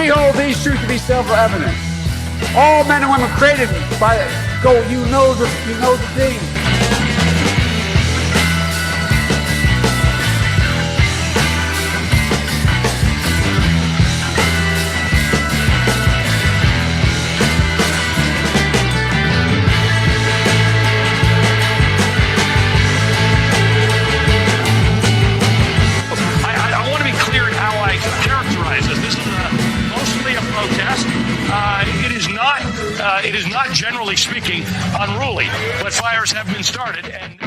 We hold these truths to be self-evident. All men and women created by you know the thing. I want to be clear in how I characterize this. This is mostly a protest. It is not, generally speaking, unruly, but fires have been started. And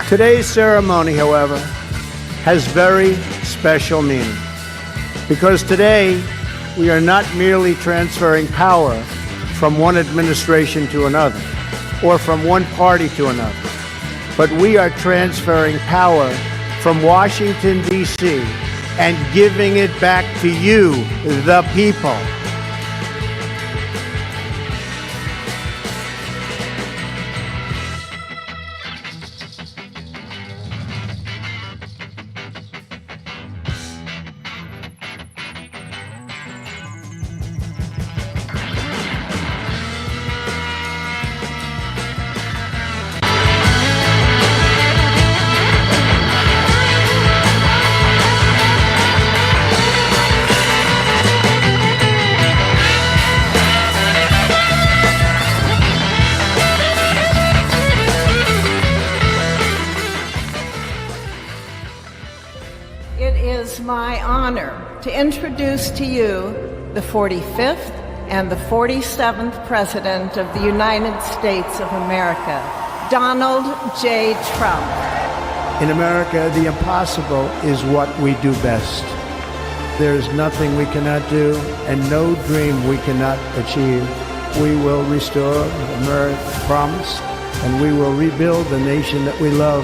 Today's ceremony, however, has very special meaning, because today we are not merely transferring power from one administration to another or from one party to another, but we are transferring power from Washington, D.C. and giving it back to you, the people. My honor to introduce to you the 45th and the 47th President of the United States of America, Donald J. Trump. In America, the impossible is what we do best. There is nothing we cannot do and no dream we cannot achieve. We will restore America's promise, and we will rebuild the nation that we love.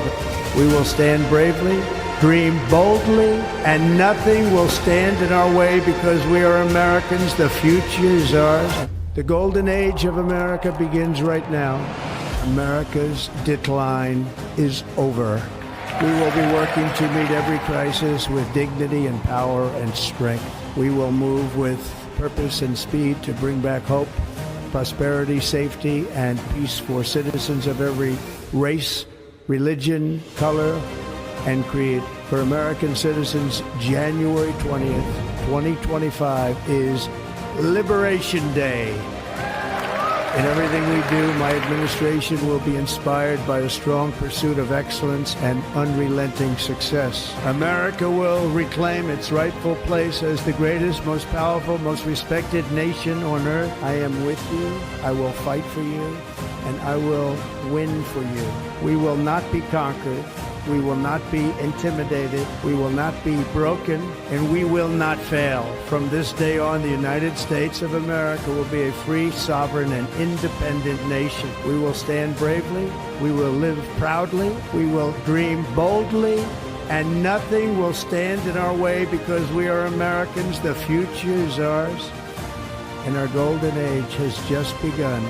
We will stand bravely, dream boldly, and nothing will stand in our way because we are Americans. The future is ours. The golden age of America begins right now. America's decline is over. We will be working to meet every crisis with dignity and power and strength. We will move with purpose and speed to bring back hope, prosperity, safety, and peace for citizens of every race, religion, color, and creed. For American citizens, January 20th, 2025 is Liberation Day. In everything we do, my administration will be inspired by a strong pursuit of excellence and unrelenting success. America will reclaim its rightful place as the greatest, most powerful, most respected nation on earth. I am with you. I will fight for you, and I will win for you. We will not be conquered. We will not be intimidated. We will not be broken, and we will not fail. From this day on, the United States of America will be a free, sovereign, and independent nation. We will stand bravely. We will live proudly. We will dream boldly, and nothing will stand in our way because we are Americans. The future is ours, and our golden age has just begun.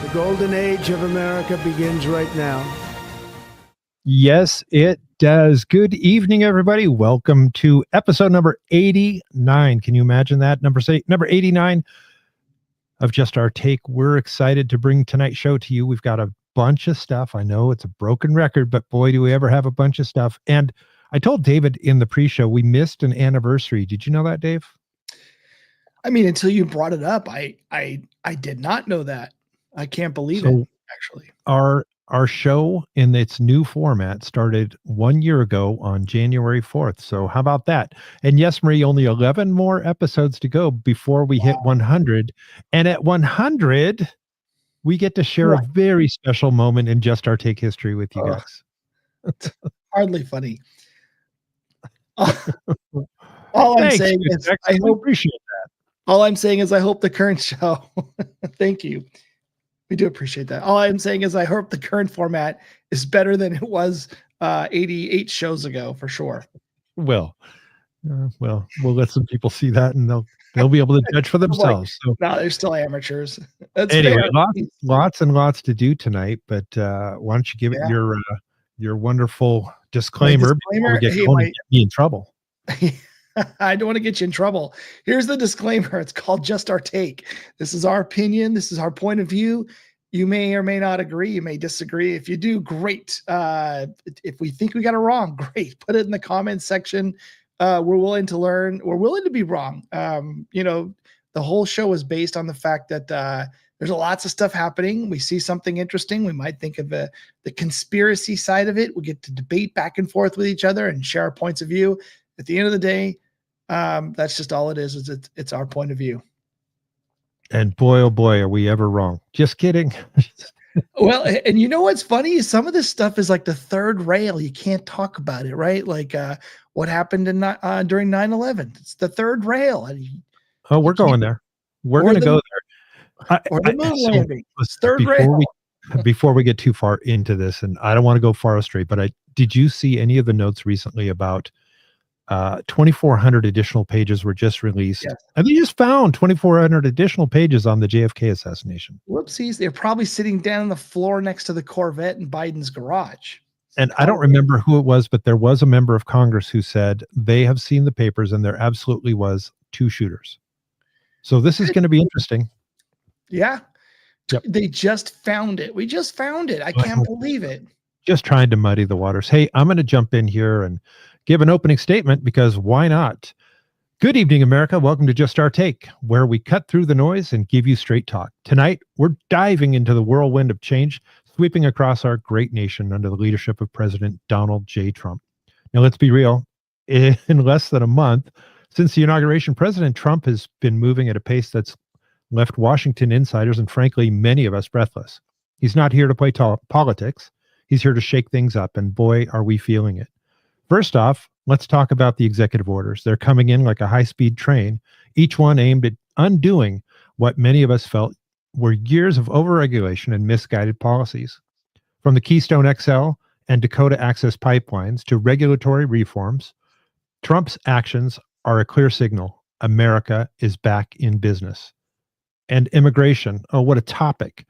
The golden age of America begins right now. Yes, it does. Good evening, everybody. Welcome to episode number 89. Can you imagine that? Number 89 of Just Our Take. We're excited to bring tonight's show to you. We've got a bunch of stuff. I know it's a broken record, but boy, do we ever have a bunch of stuff. And I told David in the pre-show, we missed an anniversary. Did you know that, Dave? I mean, until you brought it up, I did not know that. I can't believe it, actually. Our show in its new format started 1 year ago on January 4th. So how about that? And yes, Marie, only 11 more episodes to go before we hit 100. And at 100, we get to share a very special moment in Just Our Take history with you guys. Hardly funny. All I'm saying is I appreciate that. All I'm saying is I hope the current show, thank you. We do appreciate that. All I'm saying is I hope the current format is better than it was 88 shows ago, for sure. Well, we'll let some people see that, and they'll be able to judge for themselves. So, no, they're still amateurs. That's anyway, lots and lots to do tonight. But why don't you give it your wonderful disclaimer before we get going and get me in trouble? I don't want to get you in trouble. Here's the disclaimer. It's called Just Our Take. This is our opinion. This is our point of view. You may or may not agree. You may disagree. If you do, great. If we think we got it wrong, great. Put it in the comments section. We're willing to learn. We're willing to be wrong. The whole show is based on the fact that there's lots of stuff happening. We see something interesting. We might think of the conspiracy side of it. We get to debate back and forth with each other and share our points of view. At the end of the day, that's just all it is it's our point of view. And boy, oh boy, are we ever wrong. Just kidding. Well, and you know what's funny? Some of this stuff is like the third rail. You can't talk about it, right? Like what happened during 9/11. It's the third rail. We're going there. We're going to go there. Or the moon landing. Third rail. Before we get too far into this, and I don't want to go far astray, but did you see any of the notes recently about 2,400 additional pages were just released. Yes. And they just found 2,400 additional pages on the JFK assassination. Whoopsies. They're probably sitting down on the floor next to the Corvette in Biden's garage. And I don't remember who it was, but there was a member of Congress who said they have seen the papers and there absolutely was 2 shooters. So this is going to be interesting. Yeah. Yep. They just found it. We just found it. I can't believe it. Just trying to muddy the waters. Hey, I'm going to jump in here and give an opening statement because why not? Good evening, America. Welcome to Just Our Take, where we cut through the noise and give you straight talk. Tonight, we're diving into the whirlwind of change sweeping across our great nation under the leadership of President Donald J. Trump. Now, let's be real. In less than a month since the inauguration, President Trump has been moving at a pace that's left Washington insiders and, frankly, many of us breathless. He's not here to play politics. He's here to shake things up, and boy, are we feeling it. First off, let's talk about the executive orders. They're coming in like a high-speed train, each one aimed at undoing what many of us felt were years of overregulation and misguided policies. From the Keystone XL and Dakota Access pipelines to regulatory reforms, Trump's actions are a clear signal. America is back in business. And immigration, oh, what a topic.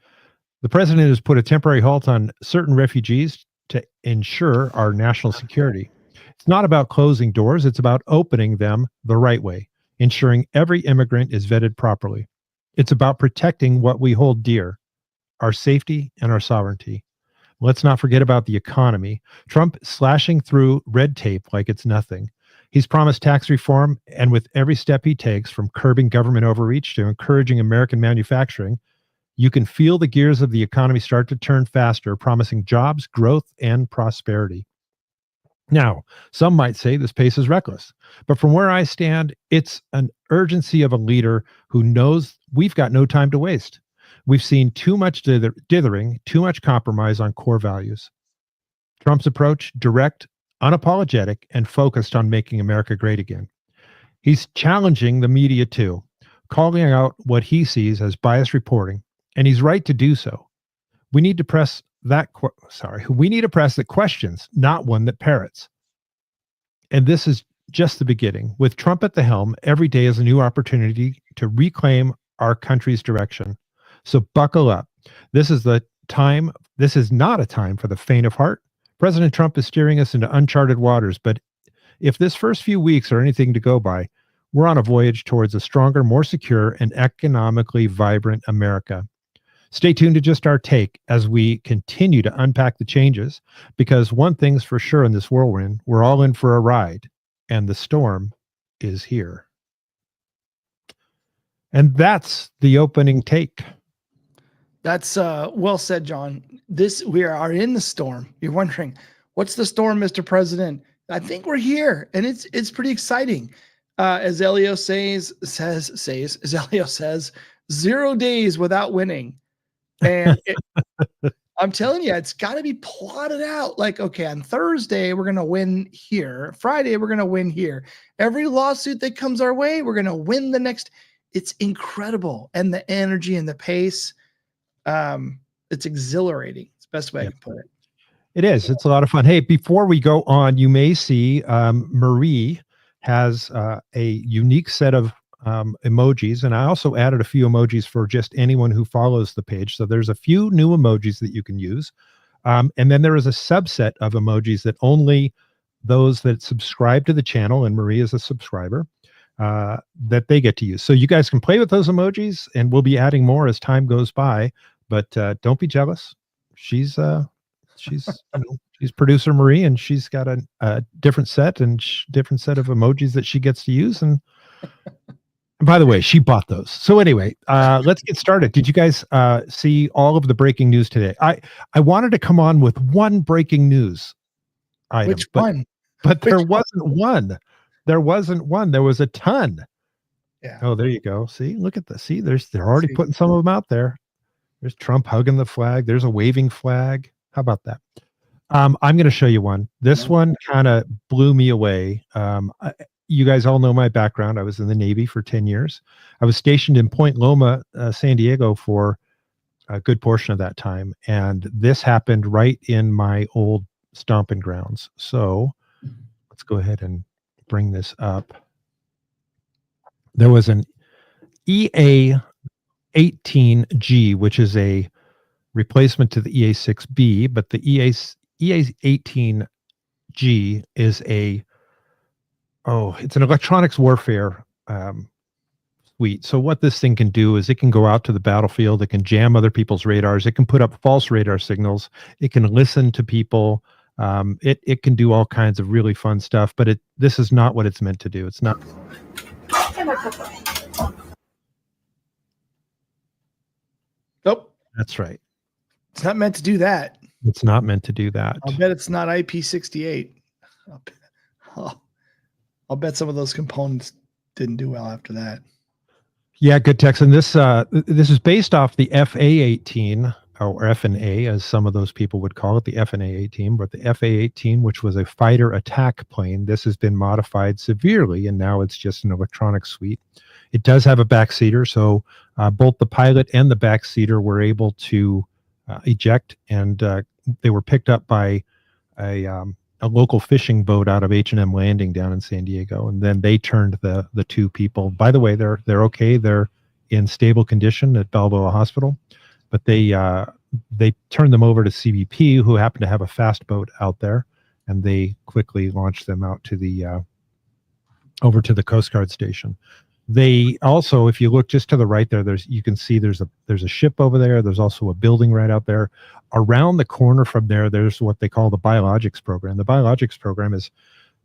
The president has put a temporary halt on certain refugees to ensure our national security. It's not about closing doors. It's about opening them the right way, ensuring every immigrant is vetted properly. It's about protecting what we hold dear, our safety and our sovereignty. Let's not forget about the economy. Trump slashing through red tape like it's nothing. He's promised tax reform, and with every step he takes, from curbing government overreach to encouraging American manufacturing, you can feel the gears of the economy start to turn faster, promising jobs, growth, and prosperity. Now, some might say this pace is reckless, but from where I stand, it's an urgency of a leader who knows we've got no time to waste. We've seen too much dithering, too much compromise on core values. Trump's approach, direct, unapologetic, and focused on making America great again. He's challenging the media too, calling out what he sees as biased reporting, and he's right to do so. We need a press that questions, not one that parrots. And this is just the beginning. With Trump at the helm, every day is a new opportunity to reclaim our country's direction. So buckle up. This is not a time for the faint of heart. President Trump is steering us into uncharted waters, but if this first few weeks are anything to go by, we're on a voyage towards a stronger, more secure, and economically vibrant America. Stay tuned to Just Our Take as we continue to unpack the changes, because one thing's for sure in this whirlwind, we're all in for a ride, and the storm is here. And that's the opening take. That's well said, John. We are in the storm. You're wondering, what's the storm, Mr. President? I think we're here, and it's pretty exciting. As Elio says, 0 days without winning. And I'm telling you, it's got to be plotted out. Like, okay, on Thursday, we're going to win here. Friday, we're going to win here. Every lawsuit that comes our way, we're going to win the next. It's incredible. And the energy and the pace, it's exhilarating. It's the best way I can put it. It is. It's a lot of fun. Hey, before we go on, you may see Marie has a unique set of emojis, and I also added a few emojis for just anyone who follows the page. So there's a few new emojis that you can use, and then there is a subset of emojis that only those that subscribe to the channel, and Marie is a subscriber, that they get to use. So you guys can play with those emojis, and we'll be adding more as time goes by, but don't be jealous. She's producer Marie, and she's got a different set and different set of emojis that she gets to use. And by the way, she bought those. So anyway, let's get started. Did you guys see all of the breaking news today? I wanted to come on with one breaking news item. Which one? But there wasn't one. There wasn't one. There was a ton. Yeah. Oh, there you go. See, look at this. See, they're already putting some of them out there. There's Trump hugging the flag. There's a waving flag. How about that? I'm going to show you one. This one kind of blew me away. You guys all know my background. I was in the Navy for 10 years. I was stationed in Point Loma, San Diego for a good portion of that time. And this happened right in my old stomping grounds. So let's go ahead and bring this up. There was an EA-18G, which is a replacement to the EA-6B, but the EA-18G is it's an electronics warfare suite. So what this thing can do is it can go out to the battlefield, it can jam other people's radars, it can put up false radar signals, it can listen to people, it can do all kinds of really fun stuff, but this is not what it's meant to do. It's not. Nope. That's right. It's not meant to do that. It's not meant to do that. I'll bet it's not IP68. I'll bet some of those components didn't do well after that. Yeah, good text. And this is based off the FA-18, or FNA, as some of those people would call it, the FNA-18, but the FA-18, which was a fighter attack plane. This has been modified severely, and now it's just an electronic suite. It does have a backseater, so both the pilot and the backseater were able to eject, and they were picked up by a local fishing boat out of H&M Landing down in San Diego, and then they turned the two people. By the way, they're okay. They're in stable condition at Balboa Hospital, but they turned them over to CBP, who happened to have a fast boat out there, and they quickly launched them out to the over to the Coast Guard station. They also, if you look just to the right there, you can see there's a ship over there. There's also a building right out there. Around the corner from there, there's what they call the biologics program. The biologics program is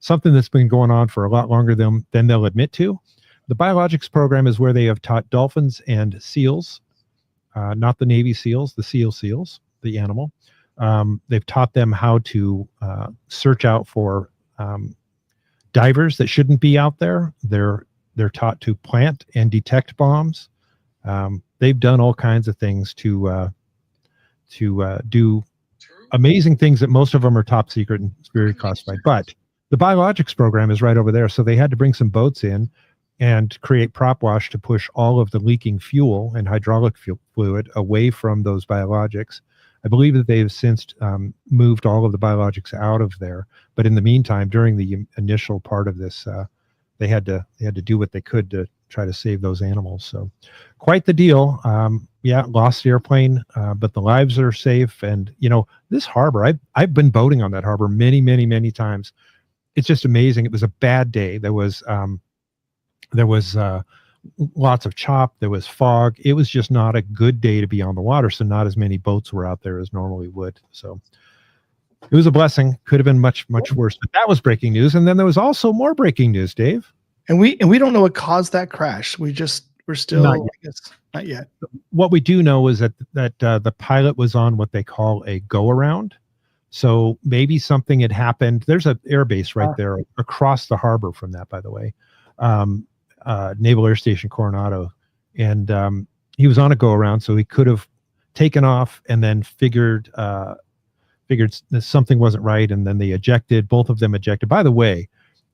something that's been going on for a lot longer than they'll admit to. The biologics program is where they have taught dolphins and seals, not the Navy SEALs, the SEALs, the animal. They've taught them how to search out for divers that shouldn't be out there. They're taught to plant and detect bombs. They've done all kinds of things to do amazing things that most of them are top secret and very classified. But the biologics program is right over there. So they had to bring some boats in and create prop wash to push all of the leaking fuel and hydraulic fluid away from those biologics. I believe that they've since moved all of the biologics out of there. But in the meantime, during the initial part of this, they had to do what they could to try to save those animals. So quite the deal. Lost the airplane, but the lives are safe. And this harbor, I've been boating on that harbor many, many, many times. It's just amazing. It was a bad day. There was lots of chop. There was fog. It was just not a good day to be on the water. So not as many boats were out there as normally would. So it was a blessing. Could have been much, much worse. But that was breaking news. And then there was also more breaking news, Dave. And we don't know what caused that crash. We're still Not yet. I guess, not yet. What we do know is that the pilot was on what they call a go around. So maybe something had happened. There's an air base right there across the harbor from that, by the way, Naval Air Station Coronado. And he was on a go around, so he could have taken off and then figured that something wasn't right, and then they ejected. Both of them ejected. By the way,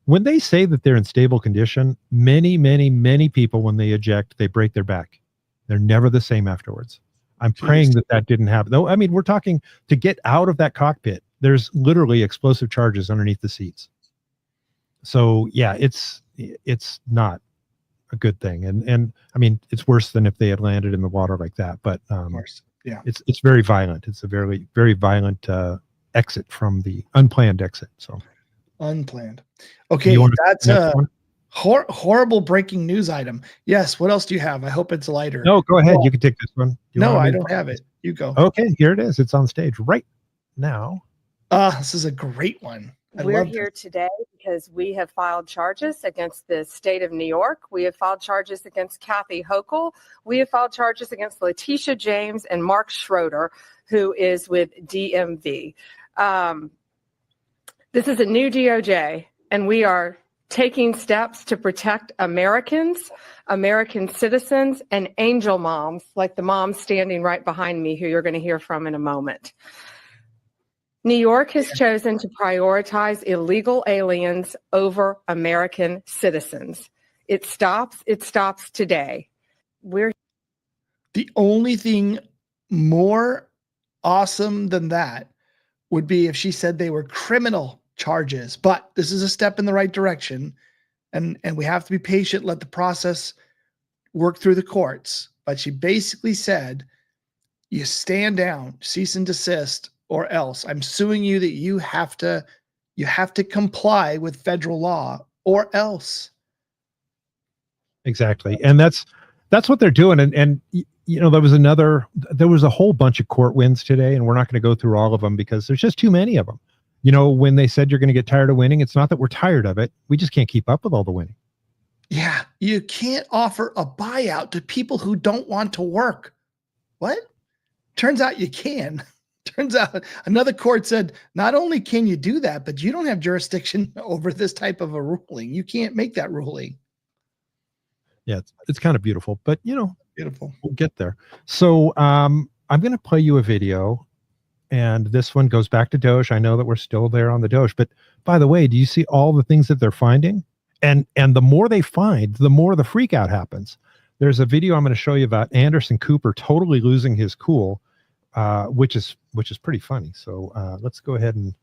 when they say that they're in stable condition, many, many, many people, when they eject, they break their back. They're never the same afterwards. I'm praying that didn't happen. Though, I mean, we're talking to get out of that cockpit. There's literally explosive charges underneath the seats. So yeah, it's not a good thing. And I mean, it's worse than if they had landed in the water like that. But Of course. Yeah. it's very violent. It's a very, very violent exit from the unplanned exit. So Unplanned. Okay, that's a horrible breaking news item. Yes. What else do you have? I hope it's lighter. No, go ahead. You can take this one. No, I don't have it. You go. Okay, here it is. It's on stage right now. This is a great one. We're here today because we have filed charges against the state of New York. We have filed charges against Kathy Hochul. We have filed charges against Letitia James and Mark Schroeder, who is with DMV. This is a new DOJ, and we are taking steps to protect Americans, American citizens, and angel moms, like the mom standing right behind me, who you're going to hear from in a moment. New York has chosen to prioritize illegal aliens over American citizens. It stops today. The only thing more awesome than that would be if she said they were criminal charges, but this is a step in the right direction, and we have to be patient, let the process work through the courts. But she basically said, you stand down, cease and desist, or else I'm suing you that you have to comply with federal law, or else. Exactly. And that's what they're doing. And you know, there was a whole bunch of court wins today, and we're not going to go through all of them because there's just too many of them. You know, when they said you're going to get tired of winning, it's not that we're tired of it. We just can't keep up with all the winning. Yeah. You can't offer a buyout to people who don't want to work. What? Turns out you can. Turns out another court said, not only can you do that, but you don't have jurisdiction over this type of a ruling. You can't make that ruling. Yeah, it's kind of beautiful, but you know, beautiful. We'll get there. So I'm going to play you a video, and this one goes back to DOGE. I know that we're still there on the DOGE, but by the way, do you see all the things that they're finding? And the more they find, the more the freak out happens. There's a video I'm going to show you about Anderson Cooper totally losing his cool, which is pretty funny. So let's go ahead and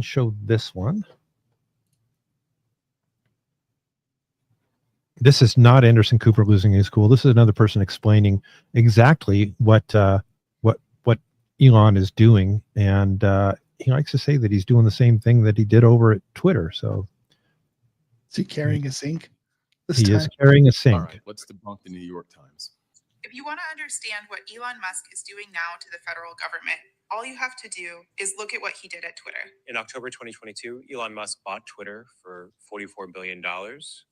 show this one. This is not Anderson Cooper losing his cool. This is another person explaining exactly what Elon is doing, and he likes to say that he's doing the same thing that he did over at Twitter. So, is he carrying a sink? He is carrying a sink. All right, let's debunk the New York Times. If you want to understand what Elon Musk is doing now to the federal government, all you have to do is look at what he did at Twitter. In October 2022, Elon Musk bought Twitter for $44 billion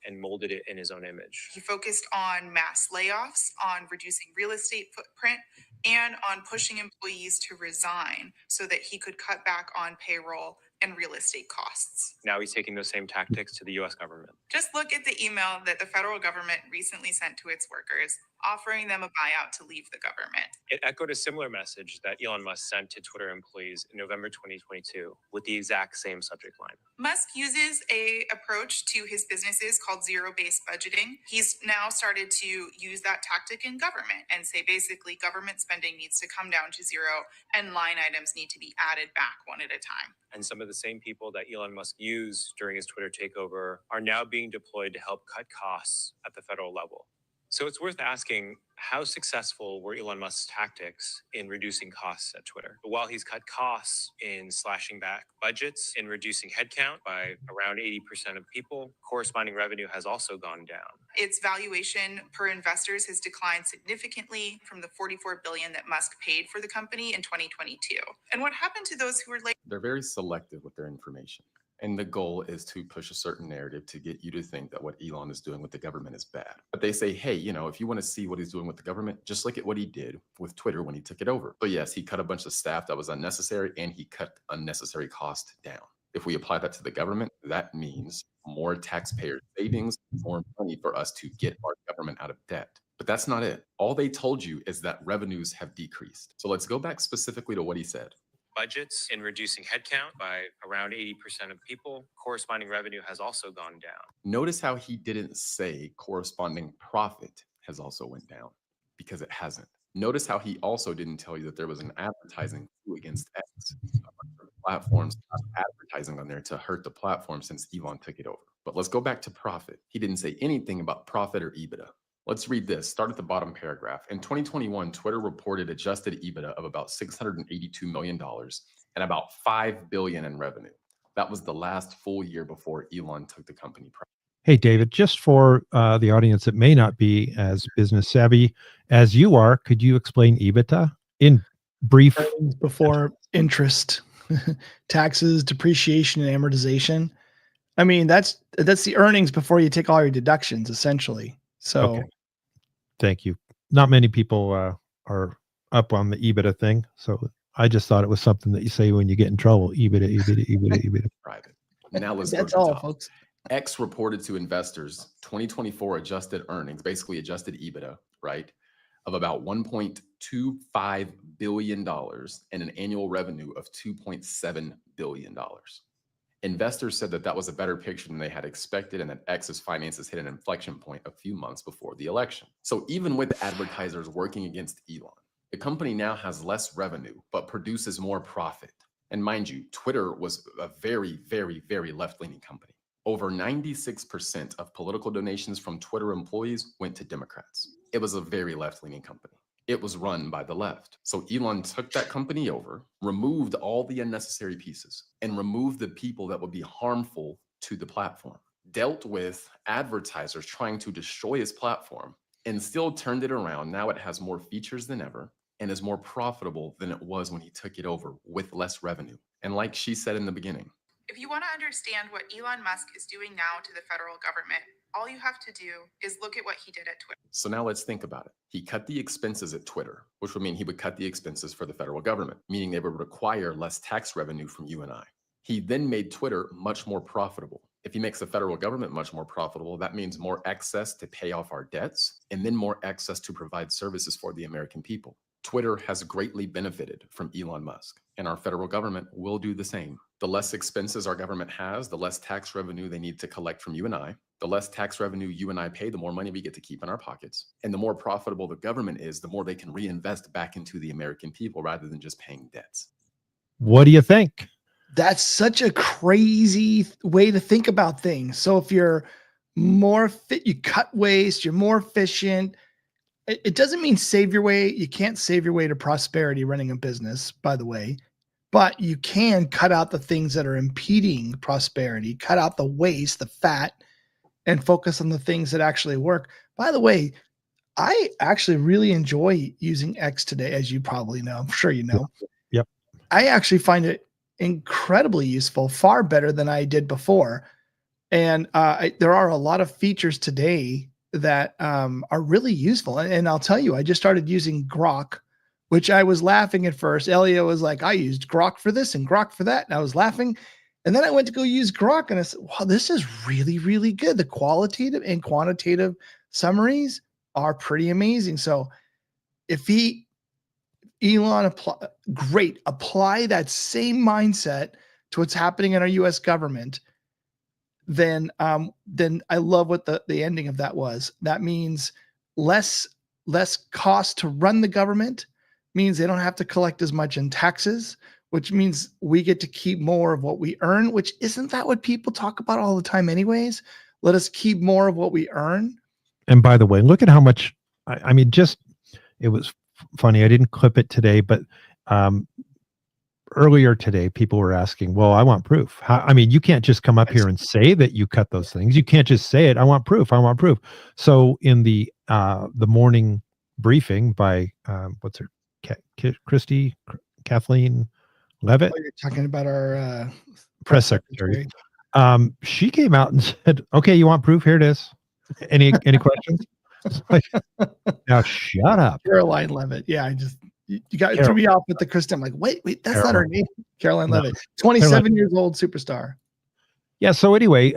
and molded it in his own image. He focused on mass layoffs, on reducing real estate footprint, and on pushing employees to resign so that he could cut back on payroll and real estate costs. Now he's taking those same tactics to the U.S. government. Just look at the email that the federal government recently sent to its workers, offering them a buyout to leave the government. It echoed a similar message that Elon Musk sent to Twitter employees in November 2022 with the exact same subject line. Musk uses an approach to his businesses called zero-based budgeting. He's now started to use that tactic in government and say basically government spending needs to come down to zero and line items need to be added back one at a time. And some of the same people that Elon Musk used during his Twitter takeover are now being deployed to help cut costs at the federal level. So it's worth asking, how successful were Elon Musk's tactics in reducing costs at Twitter? While he's cut costs in slashing back budgets and reducing headcount by around 80% of people, corresponding revenue has also gone down. Its valuation per investors has declined significantly from the $44 billion that Musk paid for the company in 2022. And what happened to those who were late? They're very selective with their information. And the goal is to push a certain narrative to get you to think that what Elon is doing with the government is bad. But they say, hey, if you want to see what he's doing with the government, just look at what he did with Twitter when he took it over. So yes, he cut a bunch of staff that was unnecessary, and he cut unnecessary cost down. If we apply that to the government, that means more taxpayer savings, more money for us to get our government out of debt. But that's not it. All they told you is that revenues have decreased. So let's go back specifically to what he said. Budgets in reducing headcount by around 80% of people, corresponding revenue has also gone down. Notice how he didn't say corresponding profit has also went down, because it hasn't. Notice how he also didn't tell you that there was an advertising coup against X. Platforms have advertising on there to hurt the platform since Elon took it over. But let's go back to profit. He didn't say anything about profit or EBITDA. Let's read this. Start at the bottom paragraph. In 2021, Twitter reported adjusted EBITDA of about $682 million and about $5 billion in revenue. That was the last full year before Elon took the company private. Hey, David, just for the audience that may not be as business savvy as you are, could you explain EBITDA in brief? Before interest, taxes, depreciation, and amortization. I mean, that's the earnings before you take all your deductions, essentially. So, okay. Thank you. Not many people are up on the EBITDA thing, so I just thought it was something that you say when you get in trouble. EBITDA. Private. Now let's that's go to the all, top. folks. X reported to investors 2024 adjusted earnings, basically adjusted EBITDA, right, of about $1.25 billion and an annual revenue of $2.7 billion. Investors said that that was a better picture than they had expected, and that X's finances hit an inflection point a few months before the election. So even with advertisers working against Elon, the company now has less revenue, but produces more profit. And mind you, Twitter was a very, very, very left-leaning company. Over 96% of political donations from Twitter employees went to Democrats. It was a very left-leaning company. It was run by the left. So Elon took that company over, removed all the unnecessary pieces, and removed the people that would be harmful to the platform. Dealt with advertisers trying to destroy his platform, and still turned it around. Now it has more features than ever and is more profitable than it was when he took it over with less revenue. And like she said in the beginning, If you want to understand what Elon Musk is doing now to the federal government, all you have to do is look at what he did at Twitter. So now let's think about it. He cut the expenses at Twitter, which would mean he would cut the expenses for the federal government, meaning they would require less tax revenue from you and I. He then made Twitter much more profitable. If he makes the federal government much more profitable, that means more access to pay off our debts, and then more access to provide services for the American people. Twitter has greatly benefited from Elon Musk, and our federal government will do the same. The less expenses our government has, the less tax revenue they need to collect from you and I. The less tax revenue you and I pay, the more money we get to keep in our pockets. And the more profitable the government is, the more they can reinvest back into the American people rather than just paying debts. What do you think? That's such a crazy way to think about things. So if you're more fit, you cut waste, you're more efficient. It doesn't mean save your way. You can't save your way to prosperity running a business, by the way, but you can cut out the things that are impeding prosperity, cut out the waste, the fat, and focus on the things that actually work. By the way, I actually really enjoy using X today, as you probably know. I'm sure you know. Yep. I actually find it incredibly useful, far better than I did before. And there are a lot of features today that are really useful. And I'll tell you, I just started using Grok, which I was laughing at first. Elio was like, I used Grok for this and Grok for that. And I was laughing. And then I went to go use Grok and I said, wow, this is really, really good. The qualitative and quantitative summaries are pretty amazing. So if Elon, apply that same mindset to what's happening in our U.S. government, then I love what the ending of that was. That means less cost to run the government, means they don't have to collect as much in taxes, which means we get to keep more of what we earn, which isn't that what people talk about all the time anyways? Let us keep more of what we earn. And by the way, look at how much, I mean, just, it was funny. I didn't clip it today, but earlier today, people were asking, well, I want proof. I mean, you can't just come up here and say that you cut those things. You can't just say it. I want proof. I want proof. So in the morning briefing by, what's her, Kathleen Levitt? Oh, you're talking about our press secretary. She came out and said, okay, you want proof? Here it is. Any questions? Like, now shut up. Caroline Levitt. Yeah, you got threw me off with the Kristen. I'm like, wait, that's not her name. Caroline Levitt, 27 years old, superstar. Yeah. So anyway,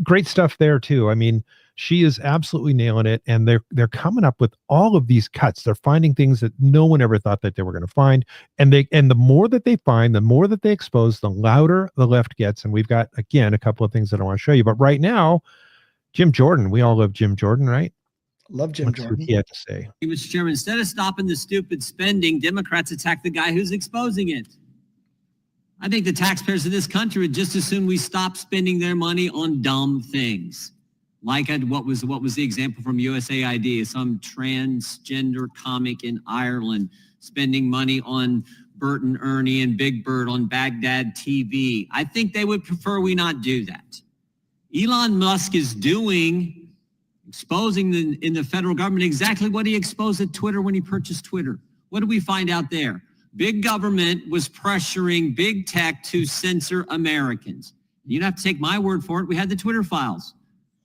great stuff there too. I mean, she is absolutely nailing it, and they're coming up with all of these cuts. They're finding things that no one ever thought that they were going to find, and the more that they find, the more that they expose, the louder the left gets. And we've got, again, a couple of things that I want to show you. But right now, Jim Jordan. We all love Jim Jordan, right? Love Jim Jordan. What he had to say. Mr. Chairman, instead of stopping the stupid spending, Democrats attack the guy who's exposing it. I think the taxpayers of this country would just as soon we stop spending their money on dumb things. Like what was the example from USAID? Some transgender comic in Ireland spending money on Bert and Ernie and Big Bird on Baghdad TV. I think they would prefer we not do that. Elon Musk is exposing in the federal government exactly what he exposed at Twitter when he purchased Twitter. What did we find out there? Big government was pressuring big tech to censor Americans. You don't have to take my word for it. We had the Twitter files.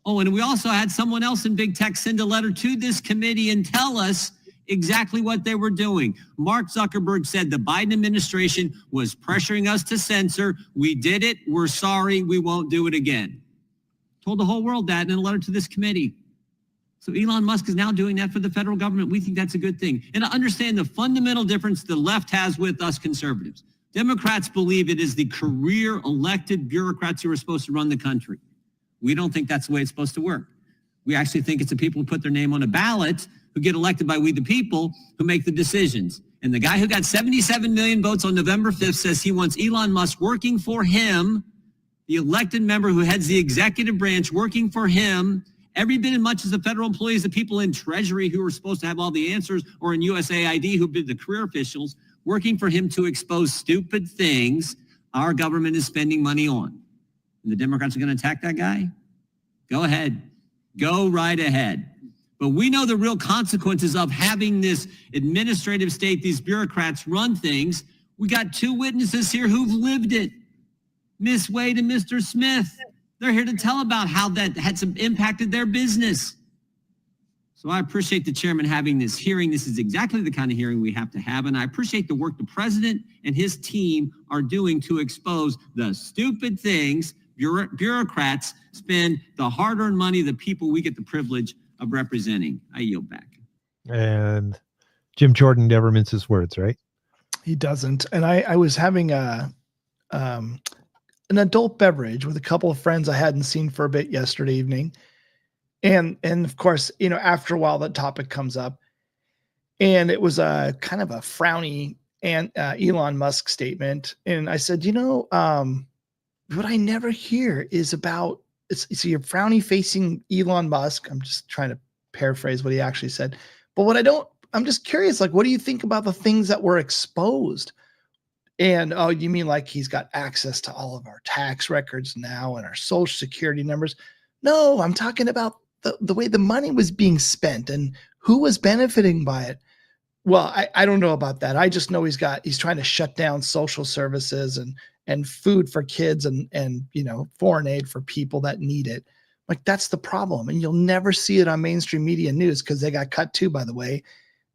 Oh, and we also had someone else in big tech send a letter to this committee and tell us exactly what they were doing. Mark Zuckerberg said the Biden administration was pressuring us to censor. We did it. We're sorry. We won't do it again. Told the whole world that in a letter to this committee. So Elon Musk is now doing that for the federal government. We think that's a good thing. And to understand the fundamental difference the left has with us conservatives. Democrats believe it is the career elected bureaucrats who are supposed to run the country. We don't think that's the way it's supposed to work. We actually think it's the people who put their name on a ballot who get elected by we the people who make the decisions. And the guy who got 77 million votes on November 5th says he wants Elon Musk working for him, the elected member who heads the executive branch working for him, every bit as much as the federal employees, the people in Treasury who are supposed to have all the answers, or in USAID who've been the career officials, working for him to expose stupid things our government is spending money on. And the Democrats are going to attack that guy? Go ahead. Go right ahead. But we know the real consequences of having this administrative state, these bureaucrats run things. We got two witnesses here who've lived it. Miss Wade and Mr. Smith. They're here to tell about how that had some impacted their business. So I appreciate the chairman having this hearing. This is exactly the kind of hearing we have to have. And I appreciate the work the president and his team are doing to expose the stupid things bureaucrats spend the hard-earned money of the people we get the privilege of representing. I yield back. And Jim Jordan never minces words, right? He doesn't. And I was having an adult beverage with a couple of friends I hadn't seen for a bit yesterday evening. And of course, after a while, that topic comes up, and it was a kind of a frowny Elon Musk statement. And I said, what I never hear is about, so you're frowny facing Elon Musk. I'm just trying to paraphrase what he actually said. But I'm just curious, like, what do you think about the things that were exposed? And, oh, you mean like he's got access to all of our tax records now and our social security numbers? No, I'm talking about the way the money was being spent and who was benefiting by it. Well, I don't know about that. I just know he's trying to shut down social services and food for kids and foreign aid for people that need it. Like, that's the problem. And you'll never see it on mainstream media news because they got cut too, by the way.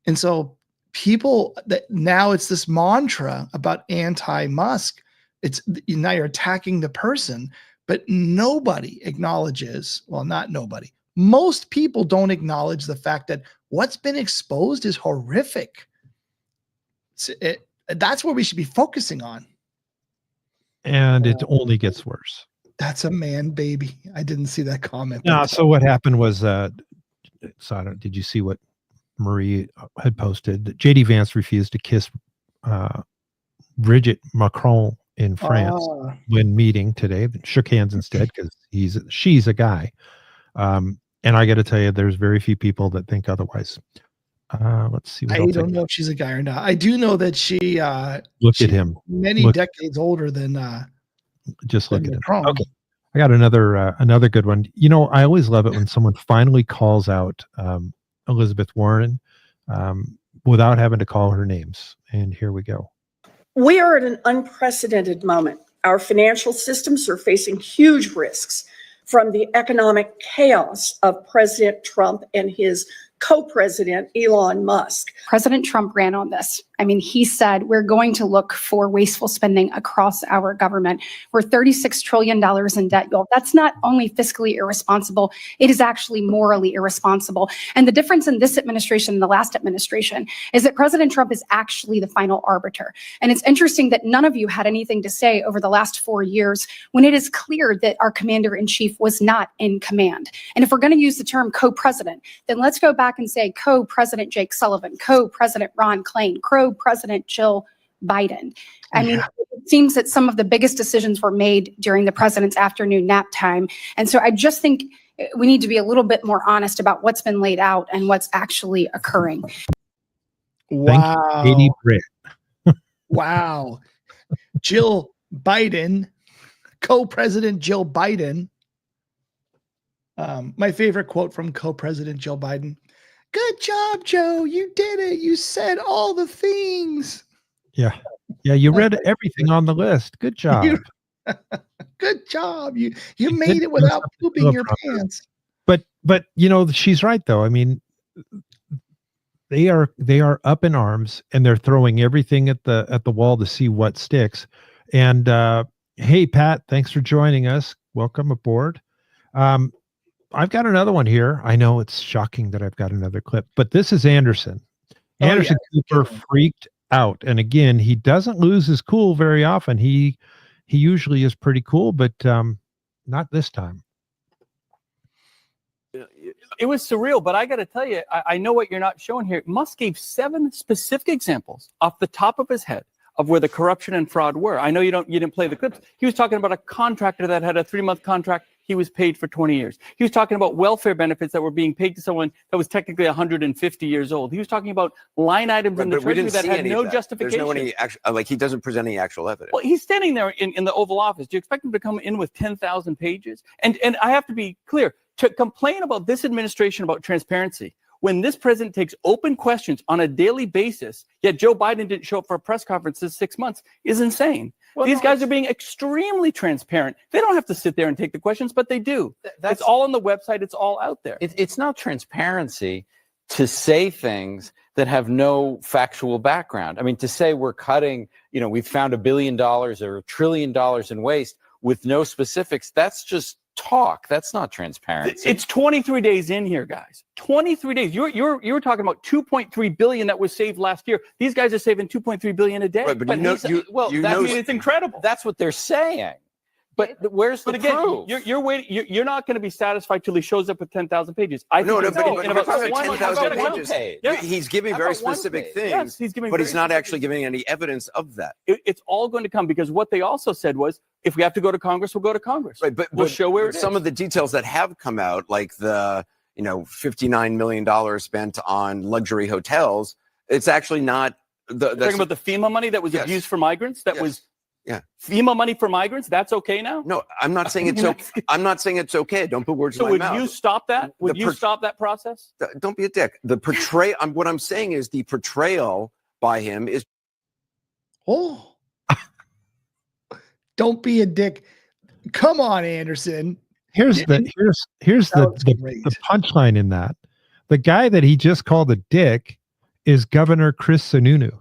And so people that now it's this mantra about anti-Musk. It's now you're attacking the person, but nobody acknowledges, well, not nobody. Most people don't acknowledge the fact that what's been exposed is horrific. That's what we should be focusing on. And it only gets worse. That's a man baby. I didn't see that comment. No, so what happened was, did you see what Marie had posted? That JD Vance refused to kiss Brigitte Macron in France when meeting today. Shook hands instead because she's a guy. And I got to tell you, there's very few people that think otherwise. Let's see. What I don't know if she's a guy or not. I do know that she look at him. Many decades older than just look at him. Trump. Okay. I got another good one. You know, I always love it when someone finally calls out Elizabeth Warren without having to call her names. And here we go. We are at an unprecedented moment. Our financial systems are facing huge risks from the economic chaos of President Trump and his co-president, Elon Musk. President Trump ran on this. I mean, he said, we're going to look for wasteful spending across our government. We're $36 trillion in debt, y'all. That's not only fiscally irresponsible, it is actually morally irresponsible. And the difference in this administration and the last administration is that President Trump is actually the final arbiter. And it's interesting that none of you had anything to say over the last 4 years when it is clear that our commander-in-chief was not in command. And if we're going to use the term co-president, then let's go back and say co-president Jake Sullivan, co-president Ron Klain, co-president Jill Biden. I mean, it seems that some of the biggest decisions were made during the president's afternoon nap time. And so I just think we need to be a little bit more honest about what's been laid out and what's actually occurring. Wow. Thank you, Katie Britt. Wow. Jill Biden, co-president Jill Biden. My favorite quote from co-president Jill Biden. Good job, Joe. You did it. You said all the things. Yeah. Yeah. You read everything on the list. Good job. Good job. You made it without pooping your pants. But you know, she's right though. I mean, they are up in arms and they're throwing everything at the wall to see what sticks. And hey, Pat, thanks for joining us. Welcome aboard. I've got another one here. I know it's shocking that I've got another clip, but this is Anderson. Anderson Cooper freaked out. And again, he doesn't lose his cool very often. He usually is pretty cool, but not this time. It was surreal, but I got to tell you, I know what you're not showing here. Musk gave 7 specific examples off the top of his head of where the corruption and fraud were. I know you didn't play the clips. He was talking about a contractor that had a 3-month contract. He was paid for 20 years. He was talking about welfare benefits that were being paid to someone that was technically 150 years old. He was talking about line items in the treasury that had no justification. There's no any actual, he doesn't present any actual evidence. Well, he's standing there in the Oval Office. Do you expect him to come in with 10,000 pages? And I have to be clear, to complain about this administration about transparency, when this president takes open questions on a daily basis, yet Joe Biden didn't show up for a press conference this 6 months, is insane. Well, these guys are being extremely transparent. They don't have to sit there and take the questions, but they do. It's all on the website. It's all out there. It's not transparency to say things that have no factual background. I mean, to say we're cutting, we've found $1 billion or $1 trillion in waste with no specifics, that's just talk. That's not transparency. It's 23 days in here, guys. 23 days. You were talking about 2.3 billion that was saved last year. These guys are saving 2.3 billion a day. Right, but it's incredible. That's what they're saying. But where's the proof? You're waiting. You're not going to be satisfied till he shows up with 10,000 pages. But we're talking about 10,000 pages. Yes. He's giving very specific things, yes, he's giving, but he's not actually giving any evidence of that. It's all going to come because what they also said was, if we have to go to Congress, we'll go to Congress. Right, but we'll show where it is. Some of the details that have come out, like the $59 million spent on luxury hotels, it's actually not. Talking about the FEMA money that was abused for migrants. That was. Yeah, FEMA money for migrants. That's okay now. No, I'm not saying it's okay. I'm not saying it's okay. Don't put words in my mouth. So would you stop that? Would you stop that process? Don't be a dick. The portrayal. What I'm saying is the portrayal by him is. Oh, don't be a dick. Come on, Anderson. Here's the punchline in that. The guy that he just called a dick is Governor Chris Sununu.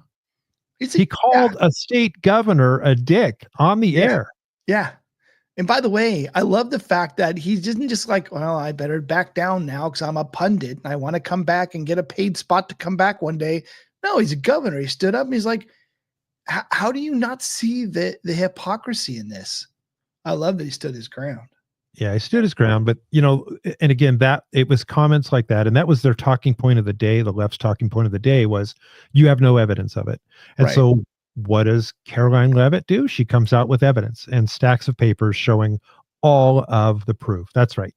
He called a state governor a dick on the air. Yeah. And by the way, I love the fact that he didn't just like, well, I better back down now because I'm a pundit and I want to come back and get a paid spot to come back one day. No, he's a governor. He stood up and he's like, how do you not see the hypocrisy in this? I love that he stood his ground. Yeah, he stood his ground, but and again, that it was comments like that, and that was their talking point of the day. The left's talking point of the day was, you have no evidence of it. And so what does Caroline Leavitt do? She comes out with evidence and stacks of papers showing all of the proof. That's right.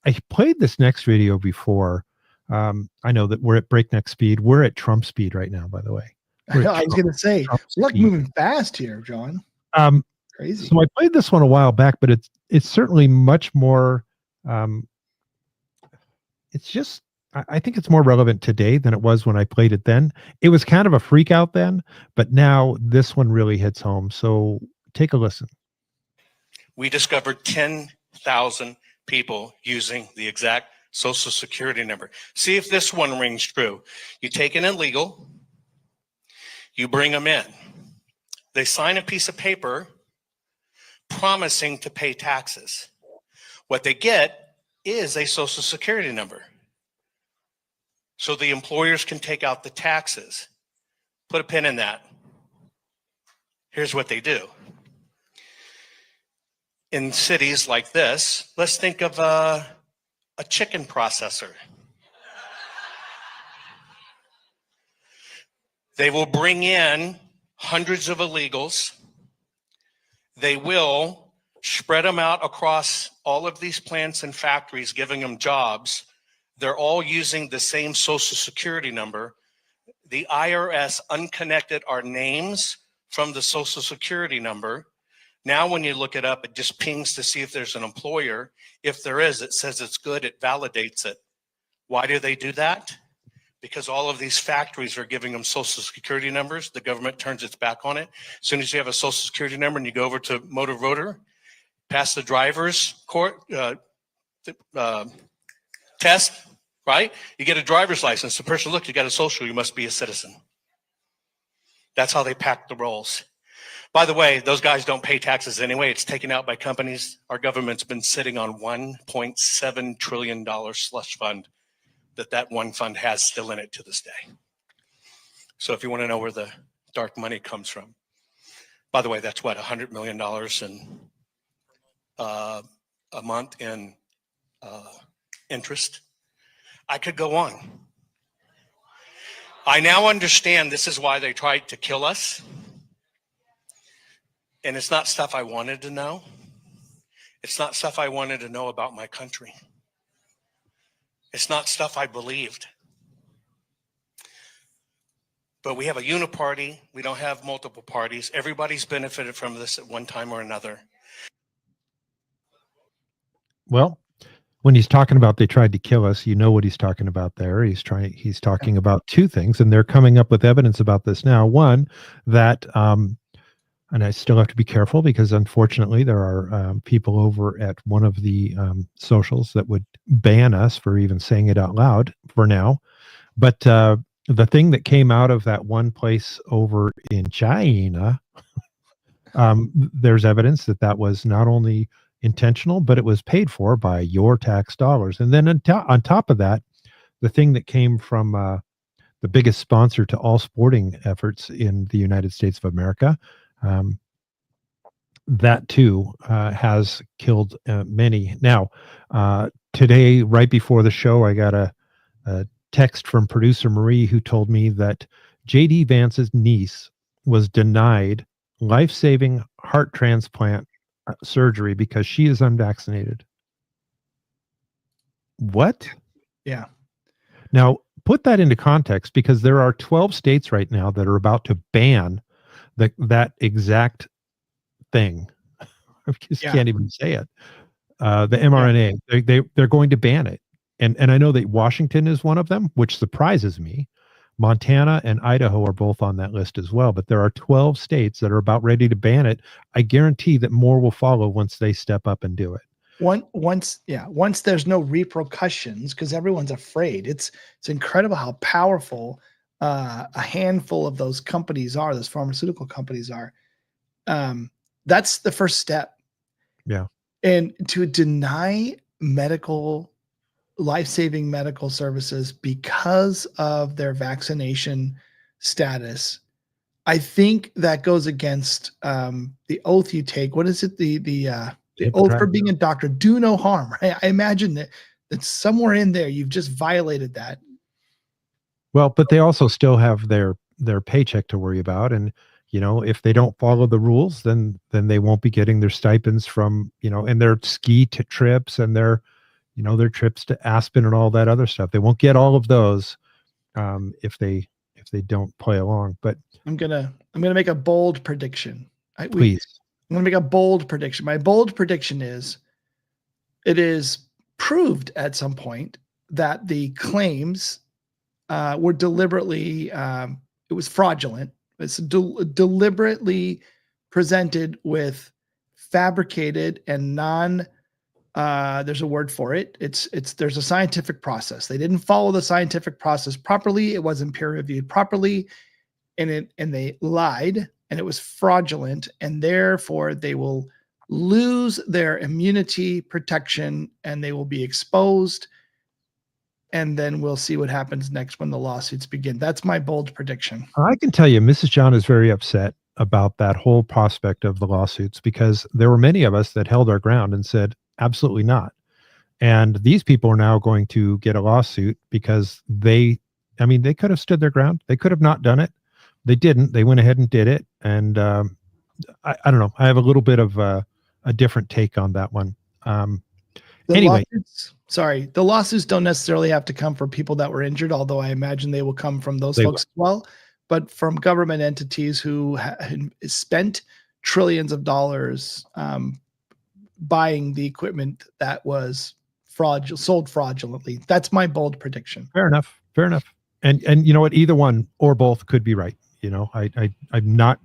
I played this next video before. I know that we're at breakneck speed. We're at Trump speed right now, by the way. I was going to say, look, speed. moving fast here, John. Crazy. So I played this one a while back, but it's certainly much more. It's just, I think it's more relevant today than it was when I played it then. It was kind of a freak out then, but now this one really hits home. So take a listen. We discovered 10,000 people using the exact Social Security number. See if this one rings true. You take an illegal, you bring them in. They sign a piece of paper promising to pay taxes. What they get is a Social Security number. So the employers can take out the taxes. Put a pin in that. Here's what they do. In cities like this, let's think of a chicken processor. They will bring in hundreds of illegals. They will spread them out across all of these plants and factories, giving them jobs. They're all using the same Social Security number. The IRS unconnected our names from the Social Security number. Now, when you look it up, it just pings to see if there's an employer. If there is, it says it's good, it validates it. Why do they do that? Because all of these factories are giving them Social Security numbers. The government turns its back on it. As soon as you have a Social Security number and you go over to motor voter, pass the driver's court test, right? You get a driver's license. The person, look, you got a social, you must be a citizen. That's how they pack the rolls. By the way, those guys don't pay taxes anyway. It's taken out by companies. Our government's been sitting on $1.7 trillion slush fund that one fund has still in it to this day. So if you want to know where the dark money comes from. By the way, that's what, $100 million in a month in interest. I could go on. I now understand this is why they tried to kill us. And it's not stuff I wanted to know. It's not stuff I wanted to know about my country. It's not stuff I believed. But we have a uniparty. We don't have multiple parties. Everybody's benefited from this at one time or another. Well, when he's talking about they tried to kill us, you know what he's talking about there. He's talking about two things, and they're coming up with evidence about this now. One, that and I still have to be careful because unfortunately there are people over at one of the socials that would ban us for even saying it out loud for now. But the thing that came out of that one place over in China, there's evidence that was not only intentional, but it was paid for by your tax dollars. And then on top of that, the thing that came from the biggest sponsor to all sporting efforts in the United States of America, that too has killed many. Now, today, right before the show, I got a text from producer Marie who told me that J.D. Vance's niece was denied life-saving heart transplant surgery because she is unvaccinated. What? Yeah. Now, put that into context, because there are 12 states right now that are about to ban that exact thing. I just can't even say it. The mRNA, they're going to ban it. And I know that Washington is one of them, which surprises me. Montana and Idaho are both on that list as well, but there are 12 states that are about ready to ban it. I guarantee that more will follow once they step up and do it. Once there's no repercussions, because everyone's afraid. It's incredible how powerful a handful of those companies are, those pharmaceutical companies are. That's the first step. Yeah. And to deny life-saving medical services because of their vaccination status, I think that goes against the oath you take. What is it? The oath for being a doctor. Do no harm. Right? I imagine that somewhere in there you've just violated that. Well, but they also still have their paycheck to worry about, and if they don't follow the rules, then they won't be getting their stipends from and their ski trips and their their trips to Aspen and all that other stuff. They won't get all of those if they don't play along. But I'm gonna make a bold prediction. Please. I'm gonna make a bold prediction. My bold prediction is, it is proved at some point that the claims were deliberately, it was fraudulent. It's deliberately presented with fabricated and there's a word for it. There's a scientific process. They didn't follow the scientific process properly. It wasn't peer reviewed properly, and they lied, and it was fraudulent, and therefore they will lose their immunity protection and they will be exposed. And then we'll see what happens next when the lawsuits begin. That's my bold prediction. I can tell you, Mrs. John is very upset about that whole prospect of the lawsuits, because there were many of us that held our ground and said, absolutely not. And these people are now going to get a lawsuit because they could have stood their ground. They could have not done it. They didn't. They went ahead and did it. And I don't know. I have a little bit of a different take on that one. Anyway. The lawsuits don't necessarily have to come from people that were injured, although I imagine they will come from those folks as well, but from government entities who spent trillions of dollars buying the equipment that was sold fraudulently. That's my bold prediction. Fair enough. And you know what? Either one or both could be right. I'm not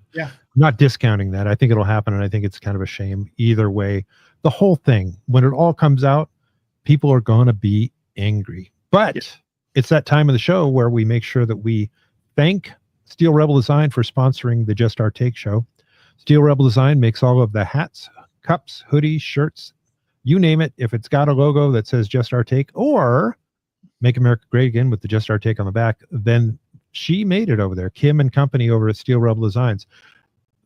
discounting that. I think it'll happen, and I think it's kind of a shame either way. The whole thing, when it all comes out, people are going to be angry. But it's that time of the show where we make sure that we thank Steel Rebel Design for sponsoring the Just Our Take show. Steel Rebel Design makes all of the hats, cups, hoodies, shirts, you name it. If it's got a logo that says Just Our Take or Make America Great Again with the Just Our Take on the back, then she made it over there. Kim and company over at Steel Rebel Designs.